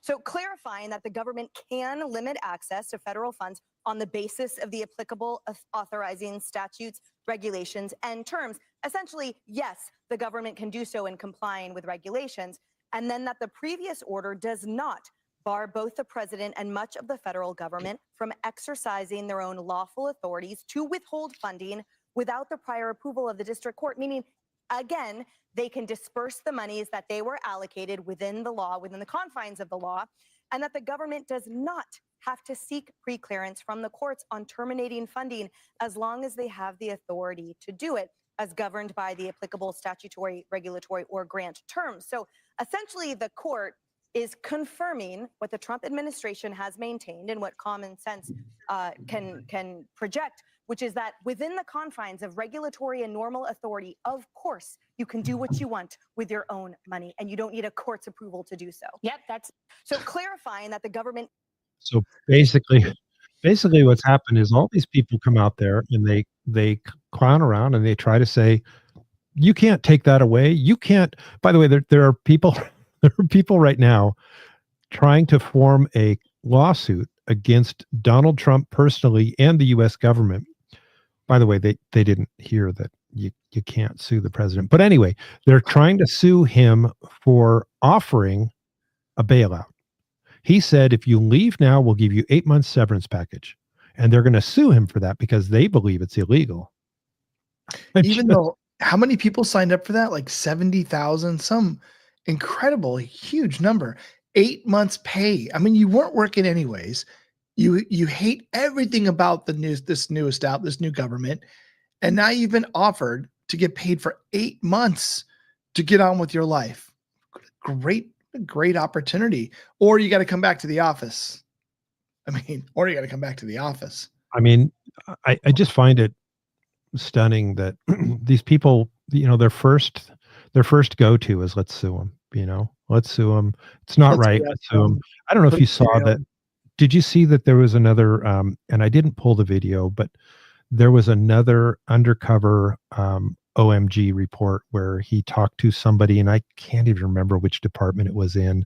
so clarifying that the government can limit access to federal funds on the basis of the applicable authorizing statutes, regulations, and terms. Essentially, yes, the government can do so in complying with regulations, and then that the previous order does not bar both the president and much of the federal government from exercising their own lawful authorities to withhold funding without the prior approval of the district court, meaning, again, they can disperse the monies that they were allocated within the law, within the confines of the law, and that the government does not have to seek pre-clearance from the courts on terminating funding as long as they have the authority to do it as governed by the applicable statutory, regulatory, or grant terms. So essentially, the court is confirming what the Trump administration has maintained and what common sense can project, which is that within the confines of regulatory and normal authority, of course, you can do what you want with your own money, and you don't need a court's approval to do so. Yep, that's so clarifying that the government. So basically what's happened is all these people come out there and they clown around and they try to say, you can't take that away. You can't. By the way, there are people right now trying to form a lawsuit against Donald Trump personally and the U.S. government. By the way, they didn't hear that you can't sue the president. But anyway, they're trying to sue him for offering a bailout. He said, if you leave now, we'll give you 8 months severance package. And they're going to sue him for that because they believe it's illegal. Even though, how many people signed up for that? Like 70,000, some incredible, huge number. 8 months pay. I mean, you weren't working anyways. You hate everything about this new government, and now you've been offered to get paid for 8 months to get on with your life. Great opportunity. Or you got to come back to the office. Or you got to come back to the office. I mean, I just find it stunning that these people, their first go-to is let's sue them. Let's sue them. It's not right. Let's sue them. I don't know if you saw that. Did you see that there was another, and I didn't pull the video, but there was another undercover OMG report where he talked to somebody, and I can't even remember which department it was in.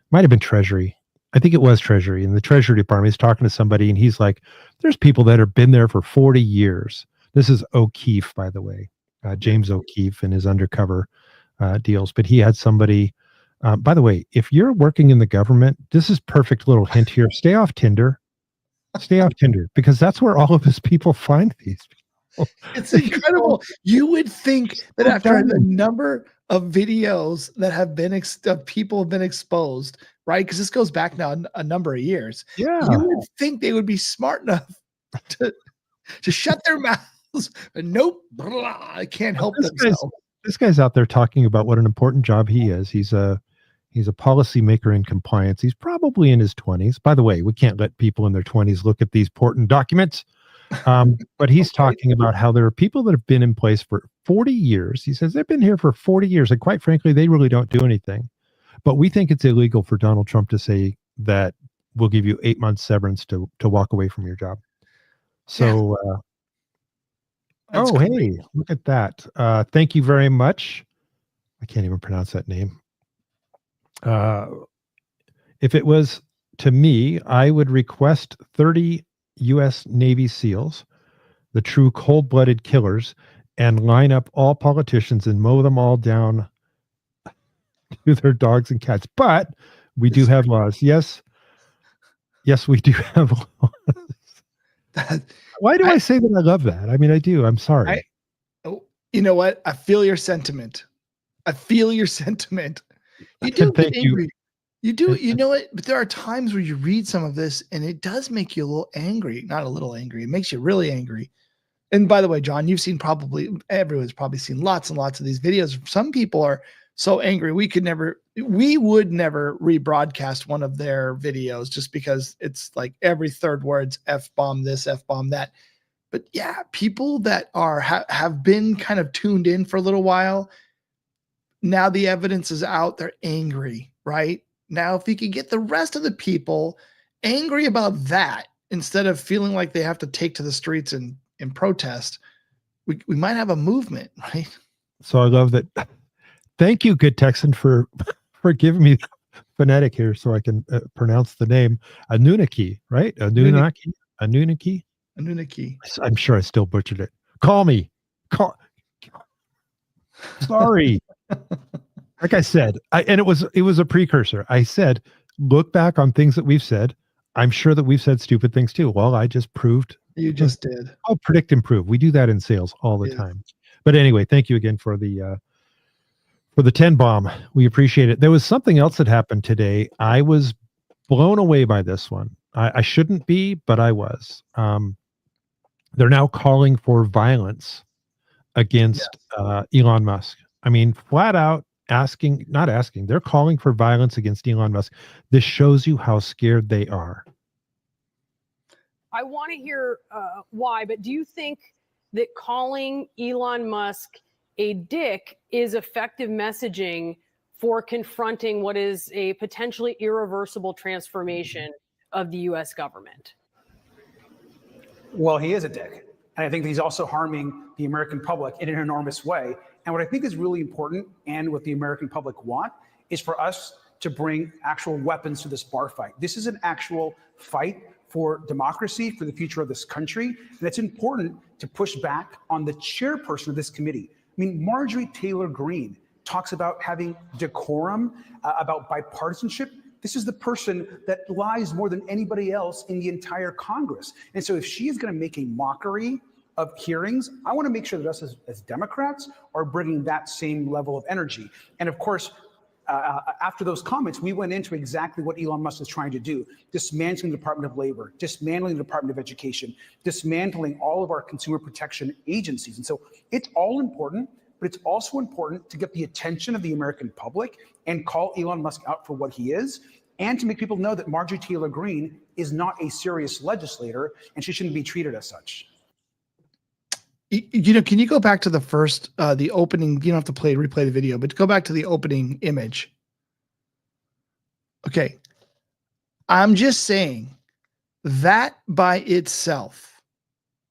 Might have been Treasury. I think it was Treasury. And the Treasury Department is talking to somebody, and he's like, there's people that have been there for 40 years. This is O'Keefe, by the way, James O'Keefe and his undercover deals. But he had somebody, by the way, if you're working in the government, this is perfect little hint here. Stay off Tinder. Stay off Tinder, because that's where all of his people find these people. It's incredible. You would think that after the number of videos that have been people have been exposed, right? Because this goes back now a number of years. Yeah, you would think they would be smart enough to shut their mouths. But nope, I can't help themselves. This guy's out there talking about what an important job he is. He's a policymaker in compliance. He's probably in his 20s. By the way, we can't let people in their 20s look at these important documents. But he's talking about how there are people that have been in place for 40 years. He says they've been here for 40 years. And quite frankly, they really don't do anything. But we think it's illegal for Donald Trump to say that we'll give you 8 months severance to walk away from your job. So, hey, look at that. Thank you very much. I can't even pronounce that name. If it was to me, I would request 30 U.S. Navy SEALs, the true cold-blooded killers, and line up all politicians and mow them all down to their dogs and cats. But we do have laws. Yes, we do have laws. Why do I say that I love that? I mean, I do. I'm sorry. You know what? I feel your sentiment. You do get angry. You do. You know what? But there are times where you read some of this and it does make you a little angry. Not a little angry. It makes you really angry. And by the way, John, everyone's probably seen lots and lots of these videos. Some people are so angry. We would never rebroadcast one of their videos just because it's like every third word's F-bomb this, F-bomb that. But yeah, people that have been kind of tuned in for a little while, now the evidence is out, they're angry, right? Now, if you could get the rest of the people angry about that, instead of feeling like they have to take to the streets and protest, we might have a movement, right? So I love that. Thank you, Good Texan, for giving me phonetic here so I can pronounce the name. Anunnaki, right? Anunnaki. I'm sure I still butchered it. Call me. Sorry. Like I said, and it was a precursor. I said, look back on things that we've said. I'm sure that we've said stupid things too. Well, I just proved. You just did. I'll predict and prove. We do that in sales all the time. But anyway, thank you again for the 10 bomb. We appreciate it. There was something else that happened today. I was blown away by this one. I shouldn't be, but I was. They're now calling for violence against Elon Musk. I mean, flat out they're calling for violence against Elon Musk. This shows you how scared they are. I want to hear why, but do you think that calling Elon Musk a dick is effective messaging for confronting what is a potentially irreversible transformation of the U.S. government? Well, he is a dick. And I think he's also harming the American public in an enormous way. And what I think is really important, and what the American public want, is for us to bring actual weapons to this bar fight. This is an actual fight for democracy, for the future of this country. And it's important to push back on the chairperson of this committee. I mean, Marjorie Taylor Greene talks about having decorum, about bipartisanship. This is the person that lies more than anybody else in the entire Congress. And so if she is going to make a mockery of hearings, I want to make sure that us as Democrats are bringing that same level of energy. And of course, after those comments, we went into exactly what Elon Musk is trying to do: dismantling the Department of Labor, dismantling the Department of Education, dismantling all of our consumer protection agencies. And so it's all important, but it's also important to get the attention of the American public and call Elon Musk out for what he is, and to make people know that Marjorie Taylor Greene is not a serious legislator and she shouldn't be treated as such. You know, can you go back to the first, the opening? You don't have to replay the video, but go back to the opening image. Okay. I'm just saying that by itself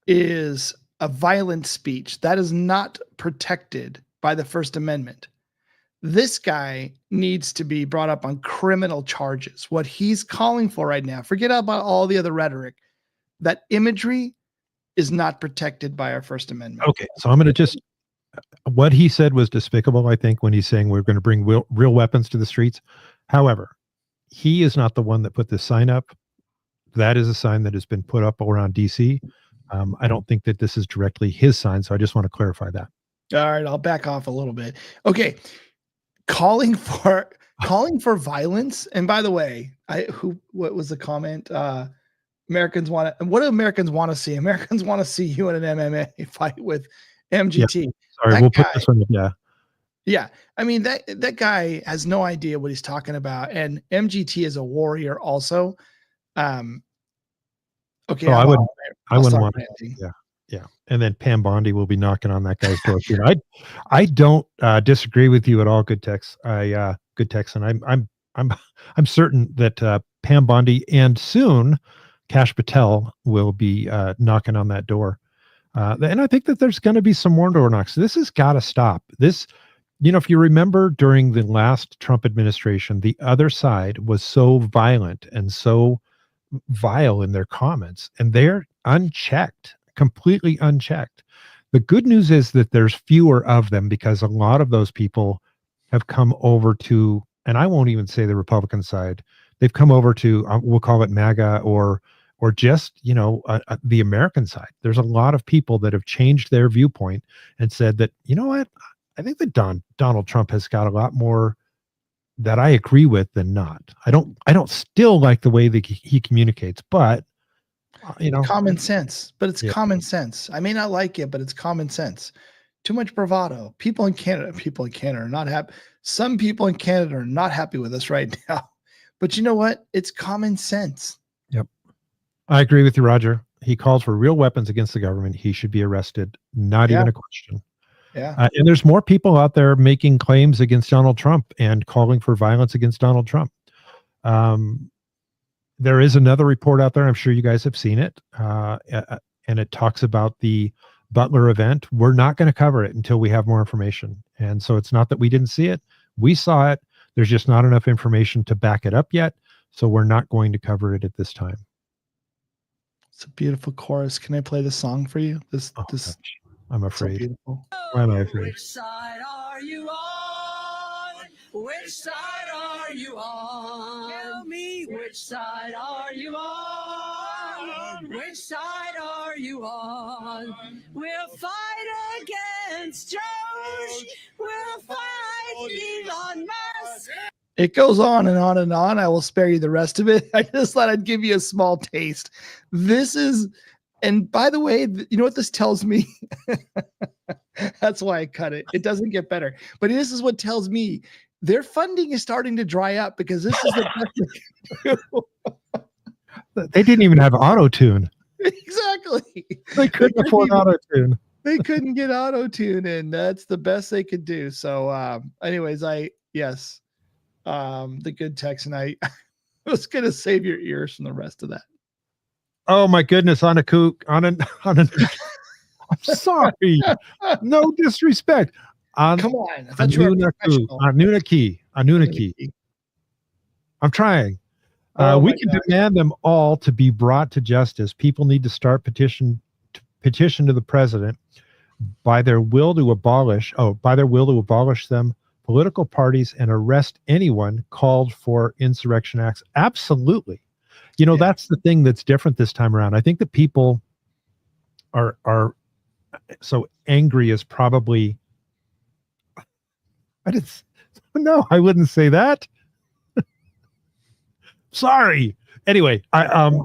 is a violent speech. That is not protected by the First Amendment. This guy needs to be brought up on criminal charges. What he's calling for right now, forget about all the other rhetoric, that imagery is not protected by our First Amendment. Okay, so I'm going to just, what he said was despicable, I think, when he's saying we're going to bring real weapons to the streets. However, he is not the one that put this sign up. That is a sign that has been put up around DC. I don't think that this is directly his sign, so I just want to clarify that. All right, I'll back off a little bit. Okay, calling for violence. And by the way, what was the comment? Americans want to. What do Americans want to see? Americans want to see you in an MMA fight with MGT. Yeah. Sorry, we'll put this one. Yeah. Yeah, I mean that guy has no idea what he's talking about, and MGT is a warrior also. Okay, I wouldn't want to. Yeah. And then Pam Bondi will be knocking on that guy's door. I don't disagree with you at all, Good Tex. Good Tex, and I'm certain that Pam Bondi and soon Kash Patel will be knocking on that door. And I think that there's going to be some more door knocks. This has got to stop. This, if you remember during the last Trump administration, the other side was so violent and so vile in their comments, and they're unchecked, completely unchecked. The good news is that there's fewer of them, because a lot of those people have come over to, and I won't even say the Republican side, they've come over to, we'll call it MAGA or just, the American side. There's a lot of people that have changed their viewpoint and said that, you know what, I think that Donald Trump has got a lot more that I agree with than not. I don't still like the way that he communicates, but common sense. But it's common sense. I may not like it, but it's common sense. Too much bravado. People in Canada are not happy. Some people in Canada are not happy with us right now. But you know what? It's common sense. Yep. I agree with you, Roger. He calls for real weapons against the government. He should be arrested. Not even a question. Yeah. And there's more people out there making claims against Donald Trump and calling for violence against Donald Trump. There is another report out there. I'm sure you guys have seen it. And it talks about the Butler event. We're not going to cover it until we have more information. And so it's not that we didn't see it. We saw it. There's just not enough information to back it up yet. So we're not going to cover it at this time. It's a beautiful chorus. Can I play the song for you? I'm afraid. So beautiful. Why am I afraid? Which side are you on? Which side are you on? Tell me, which side are you on? Which side are you on? We'll fight against DOGE. We'll fight Elon Musk. It goes on and on and on. I will spare you the rest of it. I just thought I'd give you a small taste. This is, and by the way, you know what this tells me? That's why I cut it. It doesn't get better. But this is what tells me their funding is starting to dry up, because this is the best they can do. They didn't even have auto-tune. Exactly. They couldn't afford auto-tune. They couldn't get auto-tune in. That's the best they could do. So anyways, the Good Tex, and I was going to save your ears from the rest of that. Oh my goodness, I'm sorry. No disrespect. Come on. I thought you were a professional. Anunaki. I'm trying. We can demand them all to be brought to justice. People need to start petition to the president by their will to abolish them, political parties, and arrest anyone called for insurrection acts. Absolutely. That's the thing that's different this time around. I think that people are so angry is probably, No, I wouldn't say that. Sorry. Anyway, I'm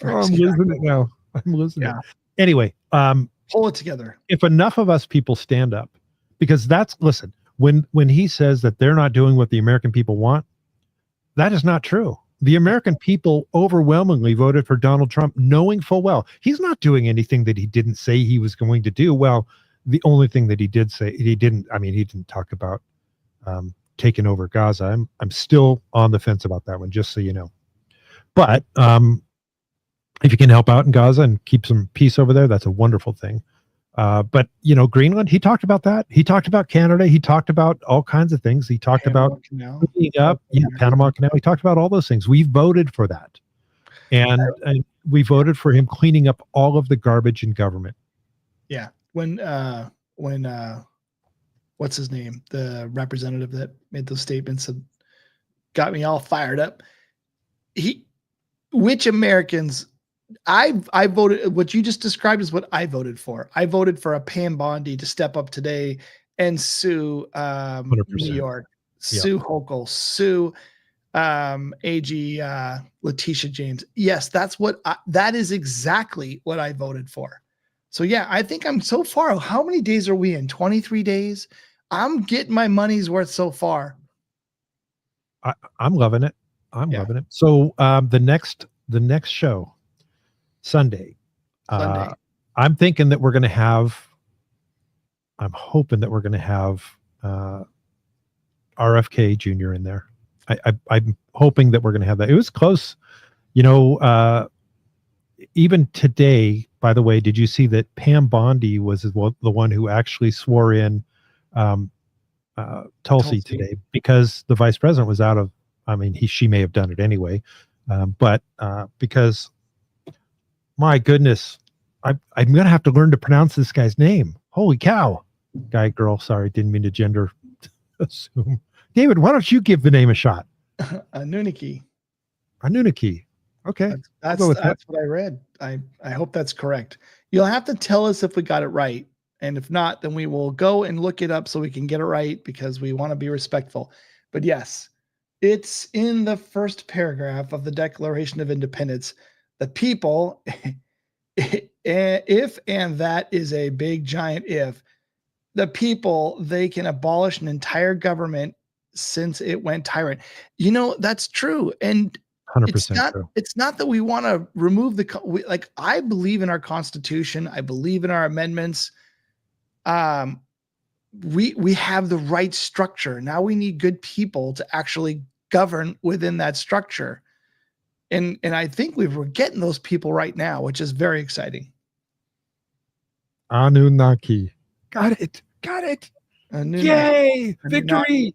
losing it now. I'm losing it. Anyway, pull it together. If enough of us people stand up, because listen, when he says that they're not doing what the American people want, that is not true. The American people overwhelmingly voted for Donald Trump, knowing full well he's not doing anything that he didn't say he was going to do. Well, the only thing that he did say, he didn't talk about taking over Gaza. I'm still on the fence about that one, just so you know. But if you can help out in Gaza and keep some peace over there, that's a wonderful thing. But Greenland, he talked about that. He talked about Canada. He talked about all kinds of things. He talked about cleaning up, Panama Canal. He talked about all those things. We voted for that, and we voted for him cleaning up all of the garbage in government. Yeah, when what's his name, the representative that made those statements, got me all fired up. Which Americans? I voted, what you just described is what I voted for. I voted for a Pam Bondi to step up today and sue New York, sue Hochul, sue AG Letitia James. Yes, that is exactly what I voted for. So yeah, I think I'm so far. How many days are we in? 23 days. I'm getting my money's worth so far. I'm loving it. I'm loving it. So the next show, Sunday. I'm thinking that we're going to have, I'm hoping that we're going to have RFK Jr. in there. I'm hoping that we're going to have that. It was close. Even today, by the way, did you see that Pam Bondi was the one who actually swore in Tulsi today, because the vice president was out of, she may have done it anyway. But because, my goodness, I'm going to have to learn to pronounce this guy's name. Holy cow. Guy, girl, sorry, didn't mean to gender assume. David, why don't you give the name a shot? Anunnaki. Okay. That's what I read. I hope that's correct. You'll have to tell us if we got it right. And if not, then we will go and look it up so we can get it right, because we want to be respectful. But yes, it's in the first paragraph of the Declaration of Independence. The people, if, and that is a big giant if, the people, they can abolish an entire government since it went tyrant. That's true. And 100% true. It's not that we want to remove I believe in our Constitution. I believe in our amendments. We have the right structure. Now we need good people to actually govern within that structure. And I think we're getting those people right now, which is very exciting. Anunnaki. Got it. Anunnaki. Yay! Victory!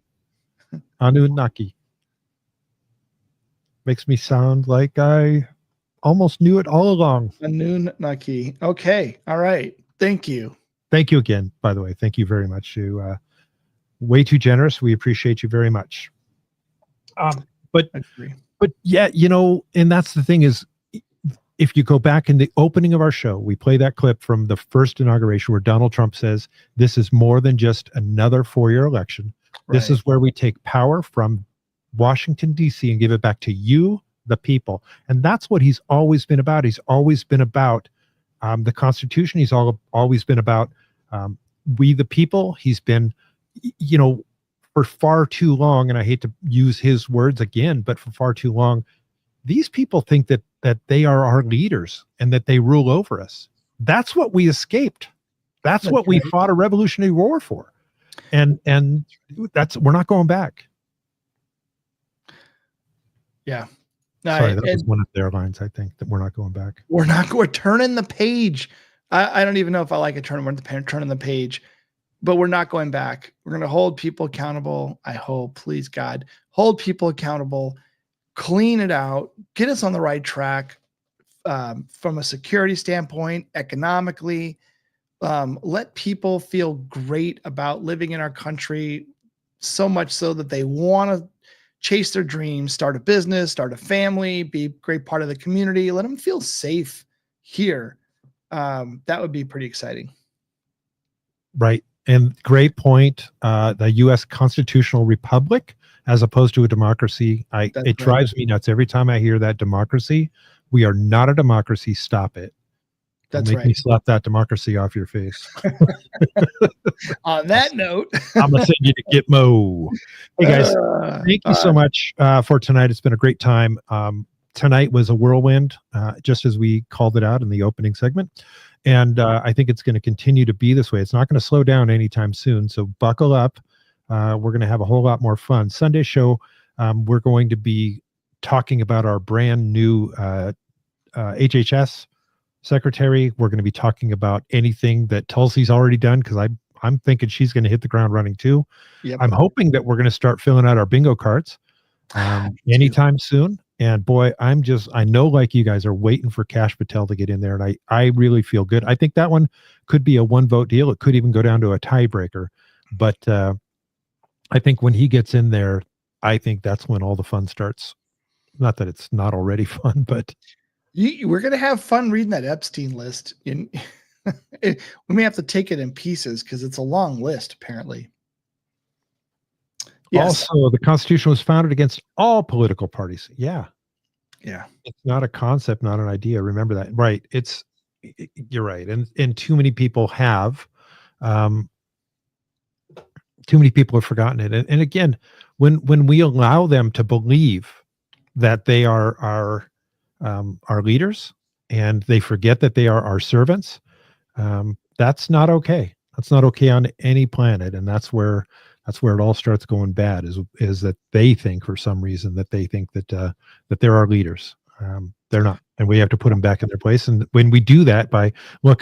Anunnaki. Makes me sound like I almost knew it all along. Anunnaki. Okay. All right. Thank you. Thank you again, by the way. Thank you very much. You way too generous. We appreciate you very much. But yeah, and that's the thing is, if you go back in the opening of our show, we play that clip from the first inauguration where Donald Trump says, this is more than just another 4-year election. Right. This is where we take power from Washington, D.C. and give it back to you, the people. And that's what he's always been about. He's always been about the Constitution. He's always been about we, the people. He's been, for far too long, and I hate to use his words again, but for far too long, these people think that they are our leaders and that they rule over us. That's what we escaped. That's what we fought a revolutionary war for. And we're not going back. Yeah. Sorry, that was one of their lines, I think, that we're not going back. We're turning the page. I don't even know if I like a turning the page, but we're not going back. We're going to hold people accountable. I hope, please God, hold people accountable, clean it out, get us on the right track from a security standpoint, economically, let people feel great about living in our country, so much so that they want to chase their dreams, start a business, start a family, be a great part of the community, let them feel safe here. That would be pretty exciting. Right. And great point. The U.S. constitutional republic, as opposed to a democracy. It drives me nuts every time I hear that democracy. We are not a democracy. Stop it. That's Make right. me slap that democracy off your face. On that note, I'm gonna send you to Gitmo. Hey guys, thank you so much for tonight. It's been a great time. Tonight was a whirlwind, just as we called it out in the opening segment, and I think it's going to continue to be this way. It's not going to slow down anytime soon. So buckle up. We're going to have a whole lot more fun. Sunday show, we're going to be talking about our brand new HHS secretary. We're going to be talking about anything that Tulsi's already done, because I'm thinking she's going to hit the ground running too. Yep. I'm hoping that we're going to start filling out our bingo cards anytime soon. And boy, I know, like you guys are waiting for Kash Patel to get in there, and I really feel good. I think that one could be a 1-vote deal. It could even go down to a tiebreaker. But I think when he gets in there, I think that's when all the fun starts. Not that it's not already fun, but we're going to have fun reading that Epstein list. We may have to take it in pieces because it's a long list, apparently. Yes. Also, the Constitution was founded against all political parties. Yeah. Yeah. It's not a concept, not an idea. Remember that. Right. You're right. And too many people have, forgotten it. And again, when we allow them to believe that they are our leaders and they forget that they are our servants, that's not okay. That's not okay on any planet. And that's where it all starts going bad, is that they think, for some reason, that they think that they're our leaders. They're not, and we have to put them back in their place. And when we do that I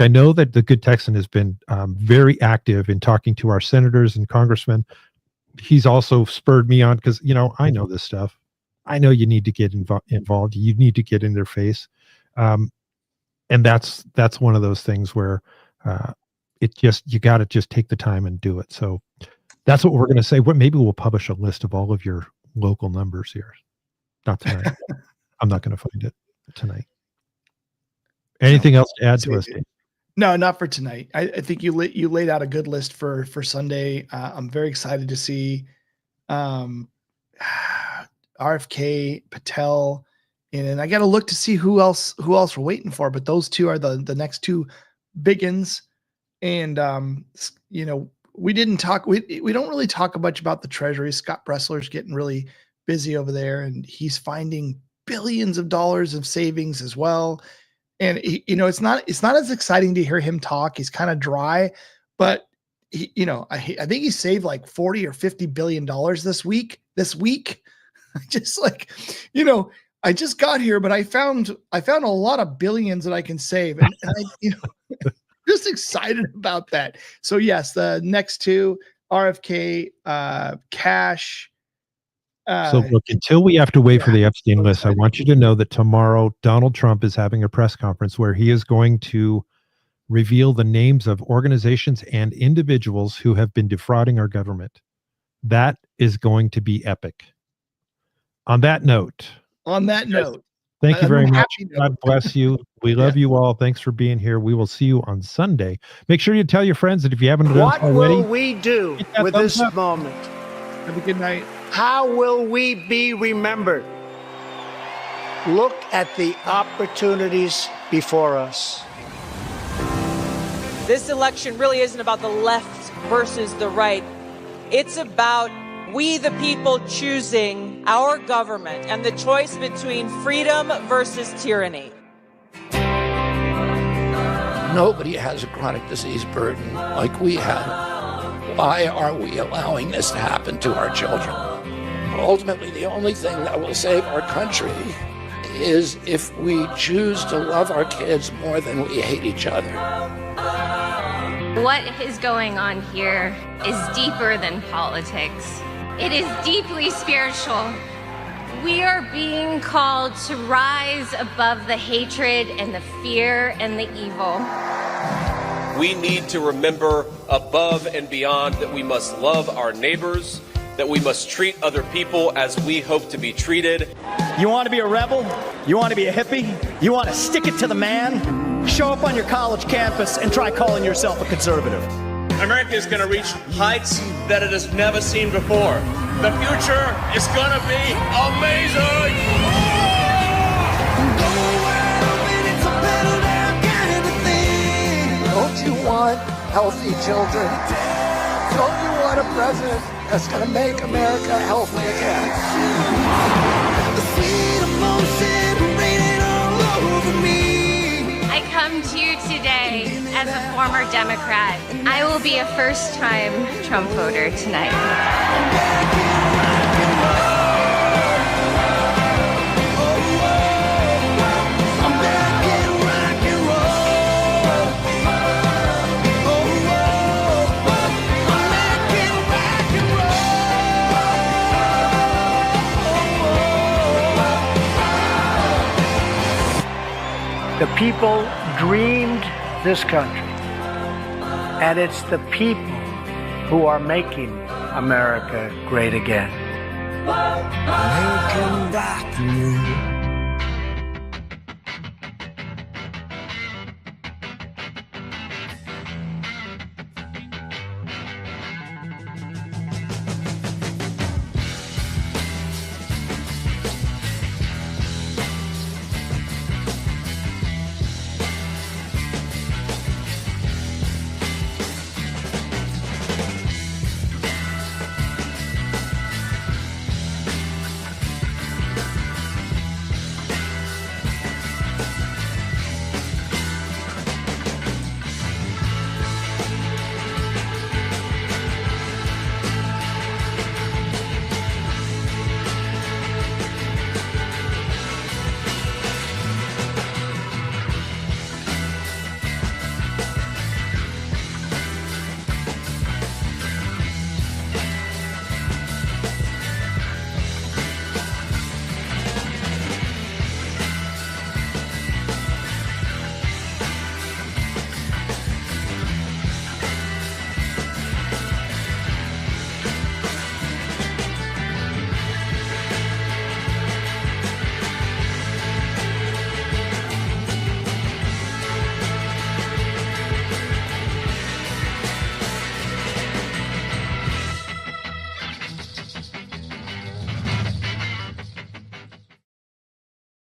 know that the Good Texan has been very active in talking to our senators and congressmen. He's also spurred me on, because I know this stuff. I know you need to get involved. You need to get in their face, and that's one of those things where you got to just take the time and do it. So that's what we're going to say. Maybe we'll publish a list of all of your local numbers here. Not tonight. I'm not going to find it tonight. Anything else to add to us, Dave? No, not for tonight. I think you laid out a good list for Sunday. I'm very excited to see RFK, Patel, and I got to look to see who else we're waiting for. But those two are the next two big uns. And we didn't talk. We don't really talk much about the Treasury. Scott Bressler's getting really busy over there, and he's finding billions of dollars of savings as well. And it's not as exciting to hear him talk. He's kind of dry, but I think he saved like 40 or 50 billion dollars this week. Just I just got here, but I found a lot of billions that I can save, and I just excited about that. So yes, the next two, RFK, Kash. So look, until we have to wait for the Epstein list, I want you to know that tomorrow Donald Trump is having a press conference where he is going to reveal the names of organizations and individuals who have been defrauding our government. That is going to be epic. On that note, thank you very much. God bless you. We love you all. Thanks for being here. We will see you on Sunday. Make sure you tell your friends that if you haven't done so already. What will we do with this moment? Have a good night. How will we be remembered? Look at the opportunities before us. This election really isn't about the left versus the right. It's about we, the people, choosing our government and the choice between freedom versus tyranny. Nobody has a chronic disease burden like we have. Why are we allowing this to happen to our children? Ultimately, the only thing that will save our country is if we choose to love our kids more than we hate each other. What is going on here is deeper than politics. It is deeply spiritual. We are being called to rise above the hatred and the fear and the evil. We need to remember above and beyond that we must love our neighbors, that we must treat other people as we hope to be treated. You want to be a rebel? You want to be a hippie? You want to stick it to the man? Show up on your college campus and try calling yourself a conservative. America is going to reach heights that it has never seen before. The future is going to be amazing. Don't you want healthy children? Don't you want a president that's going to make America healthy again? The sweet emotion raining all over me. I come to you today as a former Democrat. I will be a first-time Trump voter tonight. The people dreamed this country, and it's the people who are making America great again. Making rock and roll.